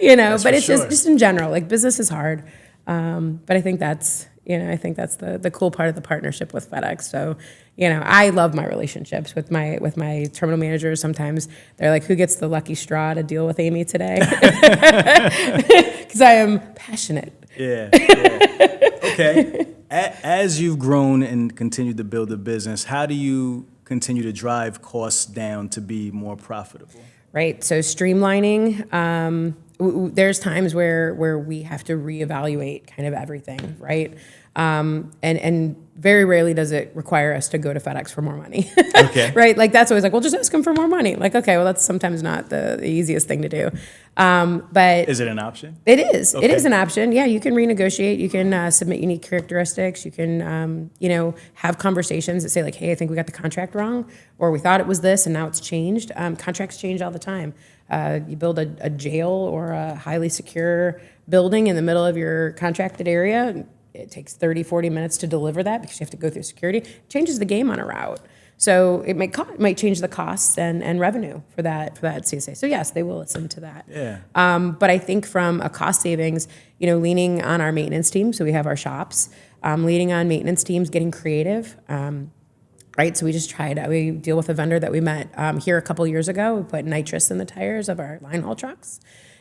You know, but it's just in general, like, business is hard. But I think that's the cool part of the partnership with FedEx. So, you know, I love my relationships with my terminal managers. Sometimes they're like, who gets the lucky straw to deal with Amy today? Because I am passionate. Yeah. Okay. As you've grown and continued to build a business, how do you continue to drive costs down to be more profitable? Right. So streamlining. There's times where we have to reevaluate kind of everything, right? And very rarely does it require us to go to FedEx for more money. Okay. Right? Like, that's always like, well, just ask them for more money. Like, okay, well, that's sometimes not the easiest thing to do. But is it an option? It is. Okay. It is an option. Yeah, you can renegotiate. You can submit unique characteristics. You can, have conversations that say, like, hey, I think we got the contract wrong, or we thought it was this and now it's changed. Contracts change all the time. You build a jail or a highly secure building in the middle of your contracted area. It takes 30, 40 minutes to deliver that because you have to go through security. It changes the game on a route. So it might change the costs and revenue for that CSA. So yes, they will listen to that. Yeah. But I think from a cost savings, leaning on our maintenance team, so we have our shops, leaning on maintenance teams, getting creative. Right, so we deal with a vendor that we met here a couple years ago. We put nitrous in the tires of our line haul trucks,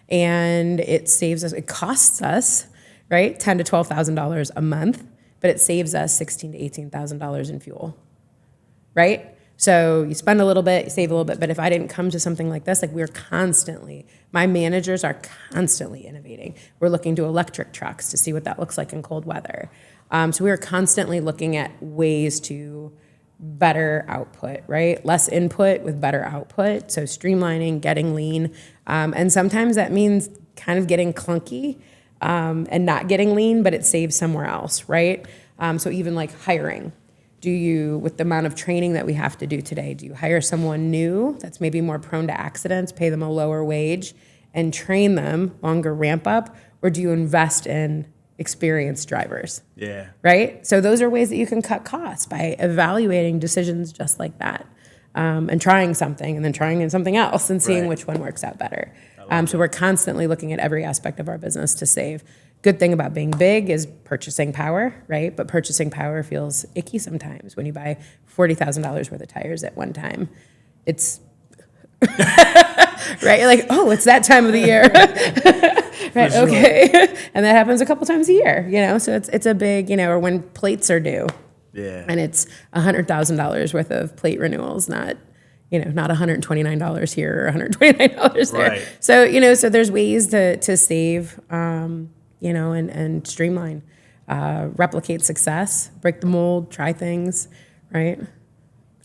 and it costs us, right, $10,000 to $12,000 a month, but it saves us $16,000 to $18,000 in fuel, right? So you spend a little bit, you save a little bit, but if I didn't come to something like this, like, my managers are constantly innovating. We're looking to electric trucks to see what that looks like in cold weather. So we are constantly looking at ways to better output, right? Less input with better output. So streamlining, getting lean. And sometimes that means kind of getting clunky and not getting lean, but it saves somewhere else, right? So even like hiring. With the amount of training that we have to do today, do you hire someone new that's maybe more prone to accidents, pay them a lower wage, and train them, longer ramp up, or do you invest in experienced drivers? Yeah. Right? So those are ways that you can cut costs by evaluating decisions just like that, and trying something and then trying something else and seeing which one works out better. So we're constantly looking at every aspect of our business to save. Good thing about being big is purchasing power, right? But purchasing power feels icky sometimes when you buy $40,000 worth of tires at one time. It's right? You're like, oh, it's that time of the year. Right, sure. Okay. And that happens a couple times a year, so it's a big, or when plates are due. Yeah. And it's $100,000 worth of plate renewals, not $129 here or $129 there. Right. So, so there's ways to save, and streamline, replicate success, break the mold, try things, right?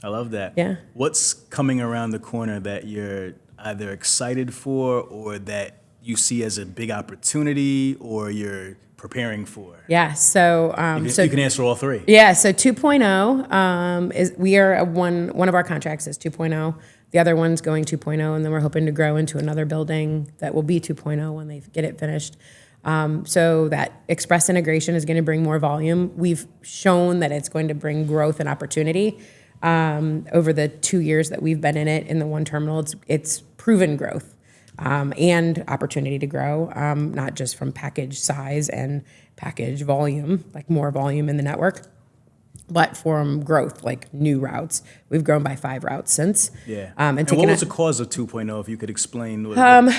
I love that. Yeah. What's coming around the corner that you're either excited for or that you see as a big opportunity or you're preparing for? Yeah, so you can answer all three. Yeah, so 2.0 is one of our contracts is 2.0. The other one's going 2.0, and then we're hoping to grow into another building that will be 2.0 when they get it finished. So that express integration is going to bring more volume. We've shown that it's going to bring growth and opportunity. Over the 2 years that we've been in it in the one terminal, it's proven growth. And opportunity to grow, not just from package size and package volume, like more volume in the network, but from growth, like new routes. We've grown by 5 routes since. Yeah. And what was the cause of 2.0, if you could explain?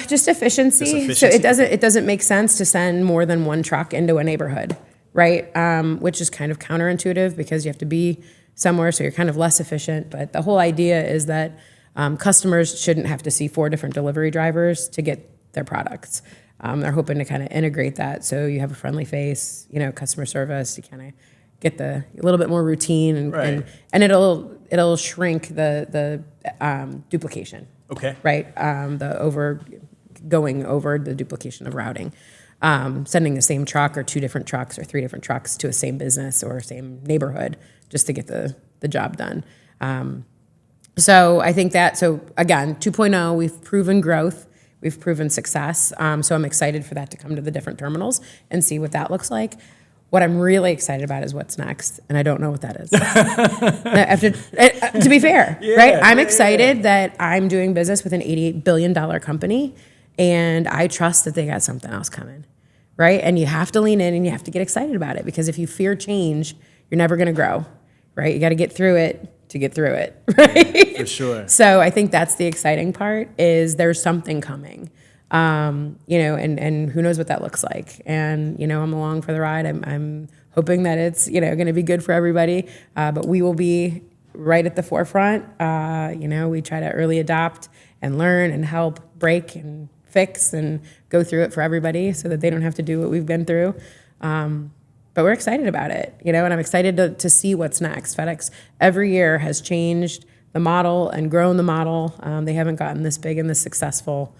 Just efficiency. So it doesn't make sense to send more than one truck into a neighborhood, right? Which is kind of counterintuitive because you have to be somewhere, so you're kind of less efficient. But the whole idea is that customers shouldn't have to see 4 different delivery drivers to get their products. They're hoping to kind of integrate that so you have a friendly face, customer service. You kind of get a little bit more routine, and it'll shrink the duplication. Okay. Right? Going over the duplication of routing. Sending the same truck or 2 different trucks or 3 different trucks to a same business or same neighborhood just to get the job done. So I think so again, 2.0, we've proven growth, we've proven success. So I'm excited for that to come to the different terminals and see what that looks like. What I'm really excited about is what's next, and I don't know what that is. To be fair, right? I'm excited that I'm doing business with an $88 billion company, and I trust that they got something else coming, right? And you have to lean in and you have to get excited about it, because if you fear change, you're never going to grow, right? You got to get through it to get through it, right? For sure. So I think that's the exciting part, is there's something coming, and who knows what that looks like. And, I'm along for the ride. I'm hoping that it's, going to be good for everybody, but we will be right at the forefront. We try to early adopt and learn and help break and fix and go through it for everybody so that they don't have to do what we've been through. But we're excited about it, and I'm excited to see what's next. FedEx every year has changed the model and grown the model. They haven't gotten this big and this successful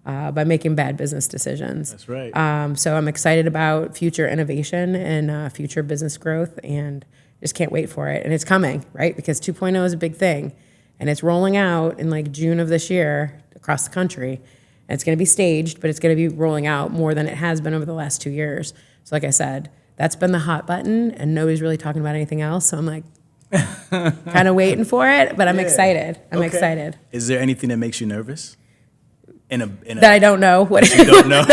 by making bad business decisions. That's right. So I'm excited about future innovation and future business growth, and just can't wait for it. And it's coming, right? Because 2.0 is a big thing, and it's rolling out in like June of this year across the country. And it's going to be staged, but it's going to be rolling out more than it has been over the last 2 years. So like I said, that's been the hot button, and nobody's really talking about anything else. So I'm like kind of waiting for it, but I'm excited. I'm excited. Is there anything that makes you nervous? That I don't know. What you don't know?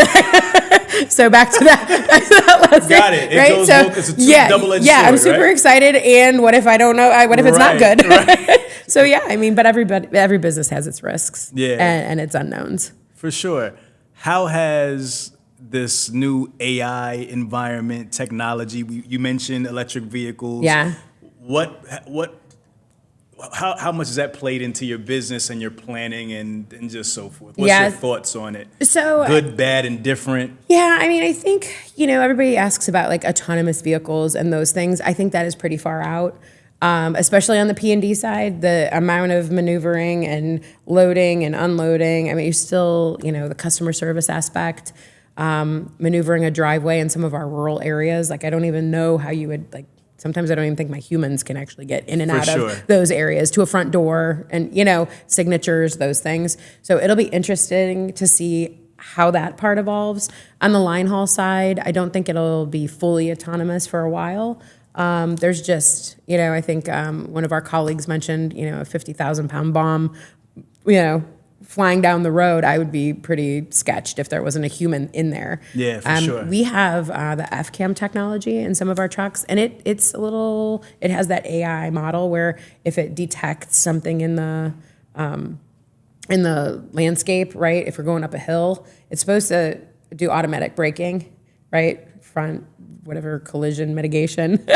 So back to that lesson. Got it. It right? goes so, both. It's a double-edged sword, I'm super excited. And what if I don't know? What if it's not good? Right. So but every business has its risks. Yeah. And its unknowns. For sure. How has this new AI environment, technology, you mentioned electric vehicles. Yeah. How much has that played into your business and your planning and just so forth? What's your thoughts on it? So good, bad, and different? Yeah, I think, everybody asks about like autonomous vehicles and those things. I think that is pretty far out. Especially on the P&D side, the amount of maneuvering and loading and unloading. You still, the customer service aspect, maneuvering a driveway in some of our rural areas. Like, I don't even know how you would, sometimes I don't even think my humans can actually get in and out of those areas to a front door and, signatures, those things. So it'll be interesting to see how that part evolves. On the line haul side, I don't think it'll be fully autonomous for a while. There's just, I think one of our colleagues mentioned, a 50,000 pound bomb, flying down the road. I would be pretty sketched if there wasn't a human in there. Yeah, for sure. We have the FCAM technology in some of our trucks, and it has that AI model where if it detects something in the landscape, right? If we're going up a hill, it's supposed to do automatic braking, right? Front, whatever, collision mitigation.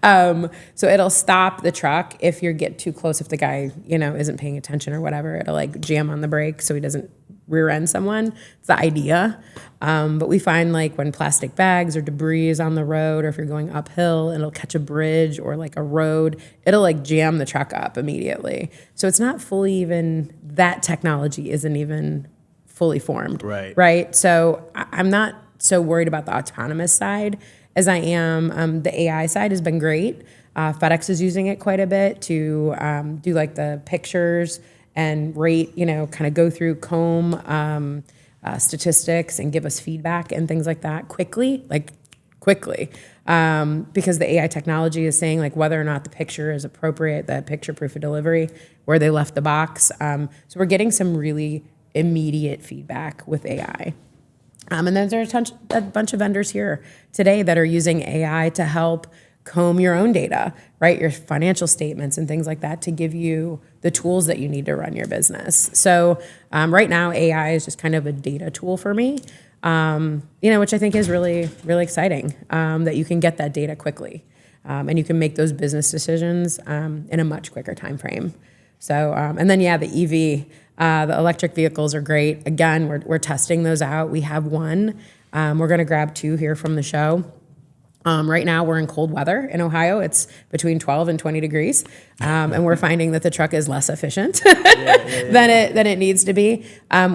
So it'll stop the truck if you get too close, if the guy, isn't paying attention or whatever. It'll jam on the brake so he doesn't rear end someone. It's the idea. But we find when plastic bags or debris is on the road, or if you're going uphill, it'll catch a bridge or a road, it'll jam the truck up immediately. So it's not fully even, that technology isn't even fully formed. Right. Right. So I'm not so worried about the autonomous side as I am. The AI side has been great. FedEx is using it quite a bit to do the pictures and rate, kind of go through comb statistics and give us feedback and things like that quickly, because the AI technology is saying whether or not the picture is appropriate, the picture proof of delivery, where they left the box. So we're getting some really immediate feedback with AI. And then there's a bunch of vendors here today that are using AI to help comb your own data, right? Your financial statements and things like that, to give you the tools that you need to run your business. So right now, AI is just kind of a data tool for me, which I think is really, really exciting, that you can get that data quickly, and you can make those business decisions in a much quicker time frame. So, and then, the EV, the electric vehicles are great. Again, we're testing those out. We have one. We're going to grab 2 here from the show. Right now we're in cold weather in Ohio. It's between 12 and 20 degrees. And we're finding that the truck is less efficient than it needs to be.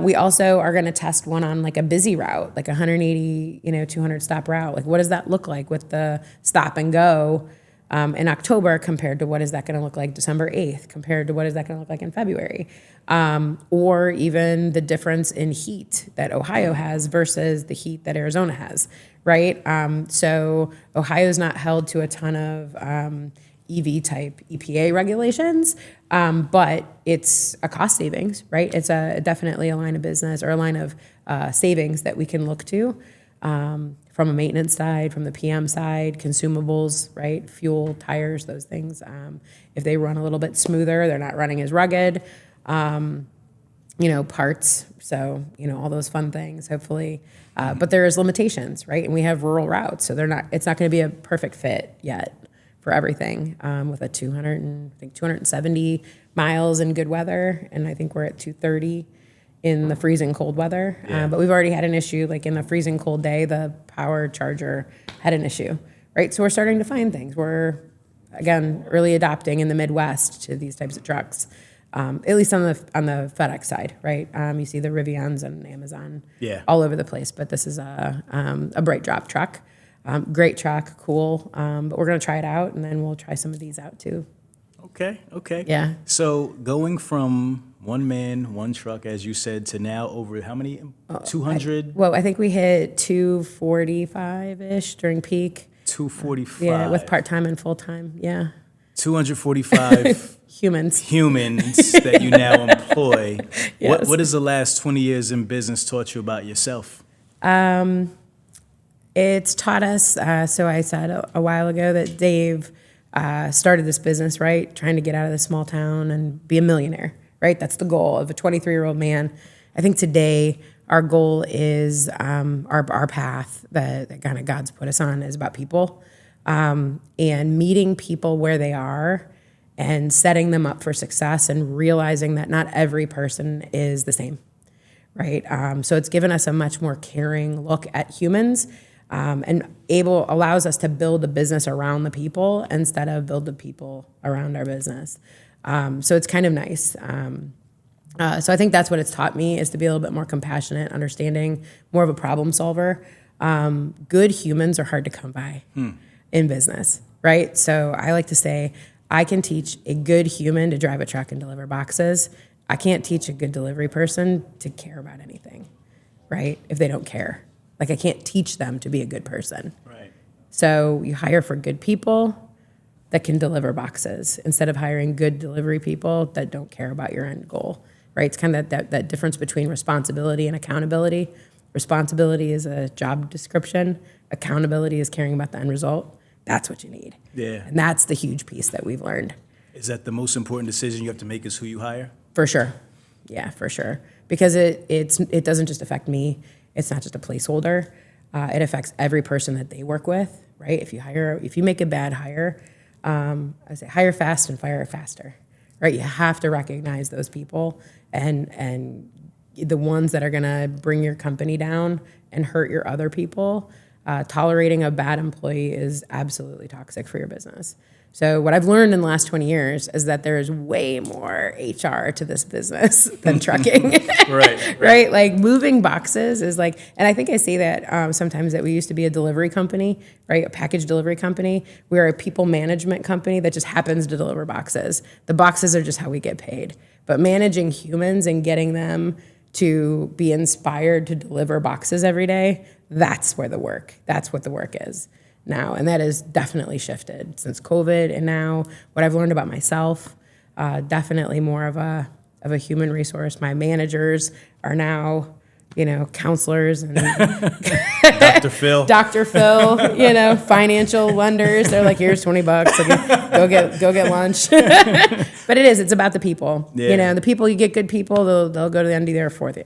We also are going to test one on like a busy route, like 180, 200 stop route. Like what does that look like with the stop and go in October compared to what is that going to look like December 8th compared to what is that going to look like in February? Or even the difference in heat that Ohio has versus the heat that Arizona has, right? So Ohio's not held to a ton of EV type EPA regulations, but it's a cost savings, right? It's definitely a line of business or a line of savings that we can look to from a maintenance side, from the PM side, consumables, right? Fuel, tires, those things. If they run a little bit smoother, they're not running as rugged. Parts, so, all those fun things, hopefully. But there's limitations, right? And we have rural routes, so it's not going to be a perfect fit yet for everything with a 270 miles in good weather, and I think we're at 230 in the freezing cold weather. Yeah. But we've already had an issue, like in a freezing cold day, the power charger had an issue, right? So we're starting to find things. We're, again, early adopting in the Midwest to these types of trucks. At least on the FedEx side, right? You see the Rivians and Amazon all over the place, but this is a bright drop truck. Great truck, cool. But we're going to try it out, and then we'll try some of these out too. Okay. Yeah. So going from one man, one truck, as you said, to now over how many? 200? I think we hit 245-ish during peak. 245. Yeah, with part-time and full-time, yeah. 245 humans that you now employ. Yes. What has the last 20 years in business taught you about yourself? It's taught us, so I said a while ago that Dave started this business, right? Trying to get out of the small town and be a millionaire, right? That's the goal of a 23-year-old man. I think today our goal is our path that kind of God's put us on is about people and meeting people where they are and setting them up for success and realizing that not every person is the same, right? So it's given us a much more caring look at humans and allows us to build a business around the people instead of build the people around our business. So it's kind of nice. So I think that's what it's taught me is to be a little bit more compassionate, understanding, more of a problem solver. Good humans are hard to come by in business, right? So I like to say, I can teach a good human to drive a truck and deliver boxes. I can't teach a good delivery person to care about anything, right? If they don't care. Like I can't teach them to be a good person. Right. So you hire for good people that can deliver boxes instead of hiring good delivery people that don't care about your end goal, right? It's kind of that difference between responsibility and accountability. Responsibility is a job description. Accountability is caring about the end result. That's what you need. Yeah. And that's the huge piece that we've learned. Is that the most important decision you have to make is who you hire? For sure. Yeah, for sure. Because it doesn't just affect me. It's not just a placeholder. It affects every person that they work with, right? If you make a bad hire, I say hire fast and fire faster, right? You have to recognize those people and the ones that are gonna bring your company down and hurt your other people. Tolerating a bad employee is absolutely toxic for your business. So what I've learned in the last 20 years is that there is way more HR to this business than trucking. Right? Like moving boxes is like, and I think I say that sometimes that we used to be a delivery company, right? A package delivery company. We're a people management company that just happens to deliver boxes. The boxes are just how we get paid. But managing humans and getting them to be inspired to deliver boxes every day, that's what the work is now. And that has definitely shifted since COVID. And now what I've learned about myself, definitely more of a human resource. My managers are now, counselors and Dr. Phil, financial lenders. They're like, here's $20. Like, go get lunch. But it's about the people. Yeah. The people, you get good people, they'll go to the end of the earth for you.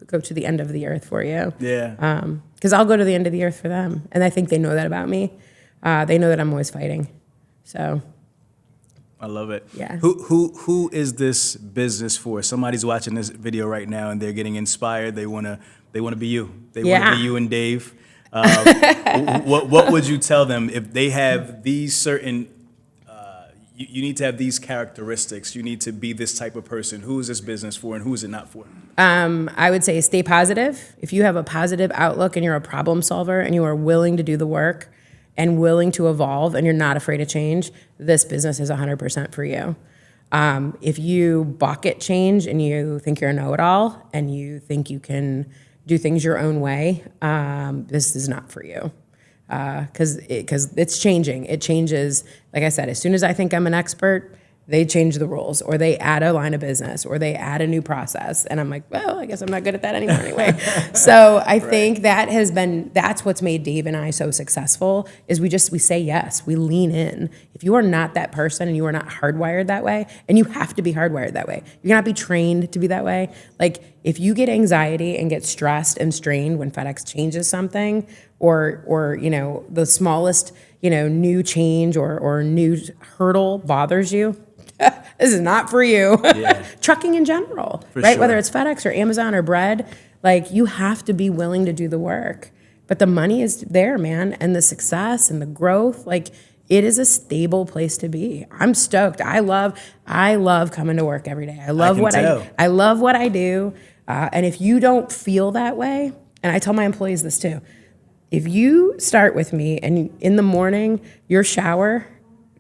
Go to the end of the earth for you. Yeah. Because I'll go to the end of the earth for them. And I think they know that about me. They know that I'm always fighting. So I love it. Yeah. Who is this business for? Somebody's watching this video right now and they're getting inspired. They wanna be you. They wanna be you and Dave. What would you tell them if they have these certain? You need to have these characteristics. You need to be this type of person. Who is this business for, and who is it not for? I would say stay positive. If you have a positive outlook and you're a problem solver and you are willing to do the work and willing to evolve and you're not afraid of change, this business is 100% for you. If you balk at change and you think you're a know-it-all and you think you can do things your own way, this is not for you. Because it's changing. It changes, like I said, as soon as I think I'm an expert, they change the rules, or they add a line of business, or they add a new process. And I'm like, well, I guess I'm not good at that anymore anyway. So I think that's what's made Dave and I so successful, is we say yes, we lean in. If you are not that person and you are not hardwired that way, and you have to be hardwired that way, you cannot be trained to be that way. Like, if you get anxiety and get stressed and strained when FedEx changes something, or the smallest, new change or new hurdle bothers you, this is not for you. Yeah. Trucking in general, right? Sure. Whether it's FedEx or Amazon or bread, like, you have to be willing to do the work. But the money is there, man, and the success and the growth, like, it is a stable place to be. I'm stoked. I love coming to work every day. I love what I do. And if you don't feel that way, and I tell my employees this too, if you start with me and in the morning, your shower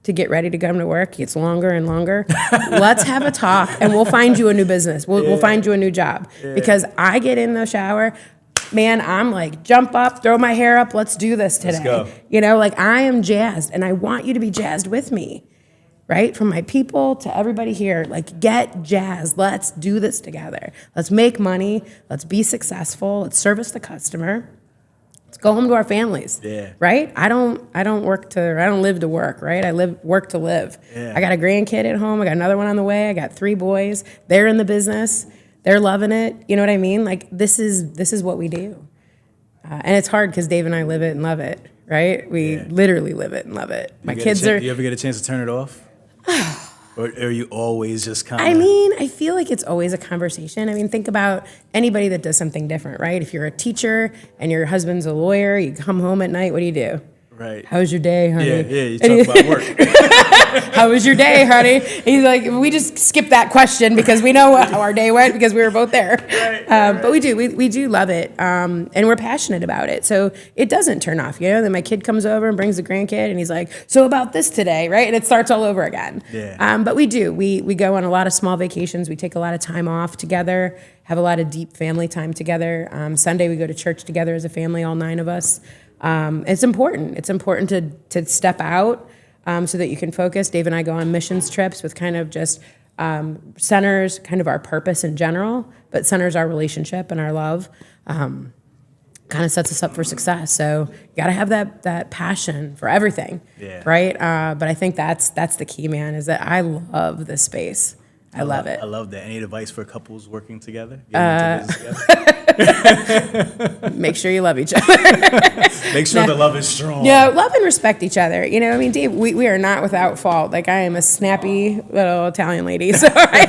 to get ready to come to work gets longer and longer, let's have a talk and we'll find you a new business. We'll find you a new job. Yeah. Because I get in the shower, man, I'm like, jump up, throw my hair up, let's do this today. Let's go. Like, I am jazzed, and I want you to be jazzed with me, right? From my people to everybody here, like, get jazzed. Let's do this together. Let's make money. Let's be successful. Let's service the customer. Let's go home to our families. Yeah. Right? I don't live to work, right? I work to live. Yeah. I got a grandkid at home. I got another one on the way. I got 3 boys. They're in the business. They're loving it. You know what I mean? Like, this is what we do. And it's hard because Dave and I live it and love it, right? We literally live it and love it. My kids are... Do you ever get a chance to turn it off? Or are you always just kind of... I mean, I feel like it's always a conversation. I mean, think about anybody that does something different, right? If you're a teacher and your husband's a lawyer, you come home at night, what do? Right. How was your day, honey? Yeah, you talk about work. How was your day, honey? He's like, we just skip that question because we know how our day went because we were both there. Right. But we do love it, and we're passionate about it. So it doesn't turn off, Then my kid comes over and brings a grandkid, and he's like, so about this today, right? And it starts all over again. Yeah. But we do. We go on a lot of small vacations. We take a lot of time off together, have a lot of deep family time together. Sunday we go to church together as a family, all 9 of us. It's important. It's important to step out so that you can focus. Dave and I go on missions trips with kind of just centers kind of our purpose in general, but centers our relationship and our love. Kind of sets us up for success. So you got to have that passion for everything, right? But I think that's the key, man, is that I love this space. I love it. I love that. Any advice for couples working together? Make sure you love each other. Make sure the love is strong. Yeah, love and respect each other. I mean, Dave, we are not without fault. Like, I am a snappy little Italian lady, so I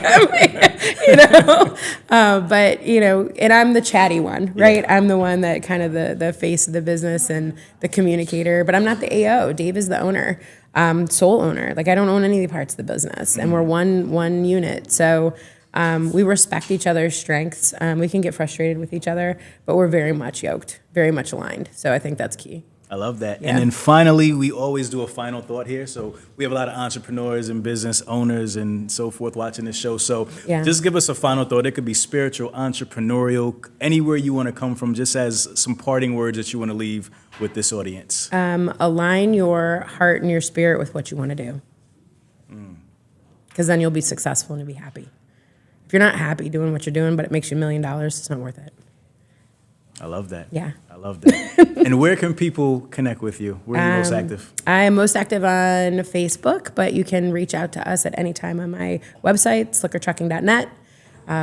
am, but, and I'm the chatty one, right? Yeah. I'm the one that kind of the face of the business and the communicator, but I'm not the AO. Dave is the owner. Sole owner. Like, I don't own any parts of the business, and we're one unit. So we respect each other's strengths. We can get frustrated with each other, but we're very much yoked, very much aligned. So I think that's key. I love that. Yeah. And then finally, we always do a final thought here. So we have a lot of entrepreneurs and business owners and so forth watching this show. So just give us a final thought. It could be spiritual, entrepreneurial, anywhere you want to come from, just as some parting words that you want to leave with this audience. Align your heart and your spirit with what you want to do. Because then you'll be successful and you'll be happy. If you're not happy doing what you're doing, but it makes you $1 million, it's not worth it. I love that. Yeah. I love that. And where can people connect with you? Where are you most active? I am most active on Facebook, but you can reach out to us at any time on my website, slickertrucking.net.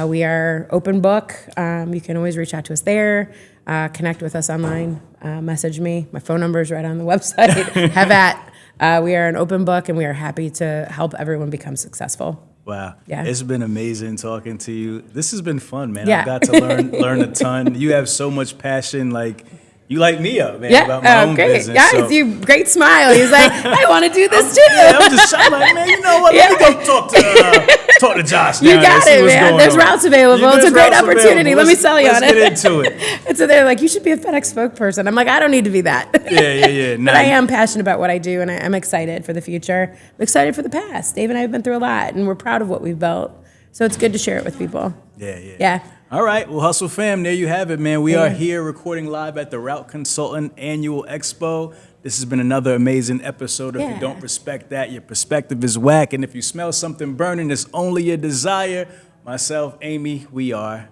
We are open book. You can always reach out to us there, connect with us online, message me. My phone number is right on the website. Have at. We are an open book, and we are happy to help everyone become successful. Wow. Yeah. It's been amazing talking to you. This has been fun, man. Yeah. I've got to learn a ton. You have so much passion. Like, You light me up, man, Yeah, about my own great. business. Yeah, so. you great smile. He's like, I want to do this too. Yeah, I'm like, man, you know what? Let me go talk to Josh now. You got it, man. There's routes available. It's a great opportunity. Let me sell you on it. Let's get into it. And so they're like, you should be a FedEx spokesperson. I'm like, I don't need to be that. Yeah. But I am passionate about what I do, and I'm excited for the future. I'm excited for the past. Dave and I have been through a lot, and we're proud of what we've built. So it's good to share it with people. Yeah. All right. Well, Hustle Fam, there you have it, man. We are here recording live at the Route Consultant Annual Expo. This has been another amazing episode. If you don't respect that, your perspective is whack. And if you smell something burning, it's only your desire. Myself, Amy, we are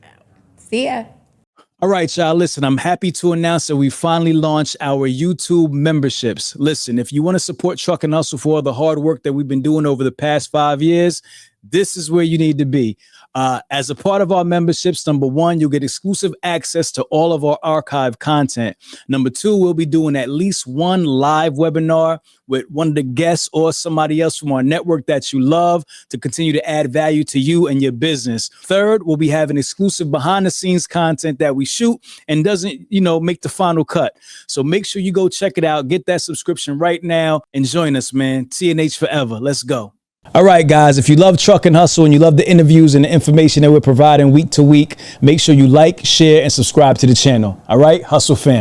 out. See ya. All right, y'all, listen, I'm happy to announce that we finally launched our YouTube memberships. Listen, if you want to support Truck and Hustle for all the hard work that we've been doing over the past 5 years, this is where you need to be. As a part of our memberships, number one, you'll get exclusive access to all of our archive content. Number two, we'll be doing at least one live webinar with one of the guests or somebody else from our network that you love to continue to add value to you and your business. Third, we'll be having exclusive behind the scenes content that we shoot and doesn't, make the final cut. So make sure you go check it out. Get that subscription right now and join us, man. TNH forever. Let's go. All right, guys, if you love Truck and Hustle and you love the interviews and the information that we're providing week to week, make sure you like, share, and subscribe to the channel. All right, Hustle Fam.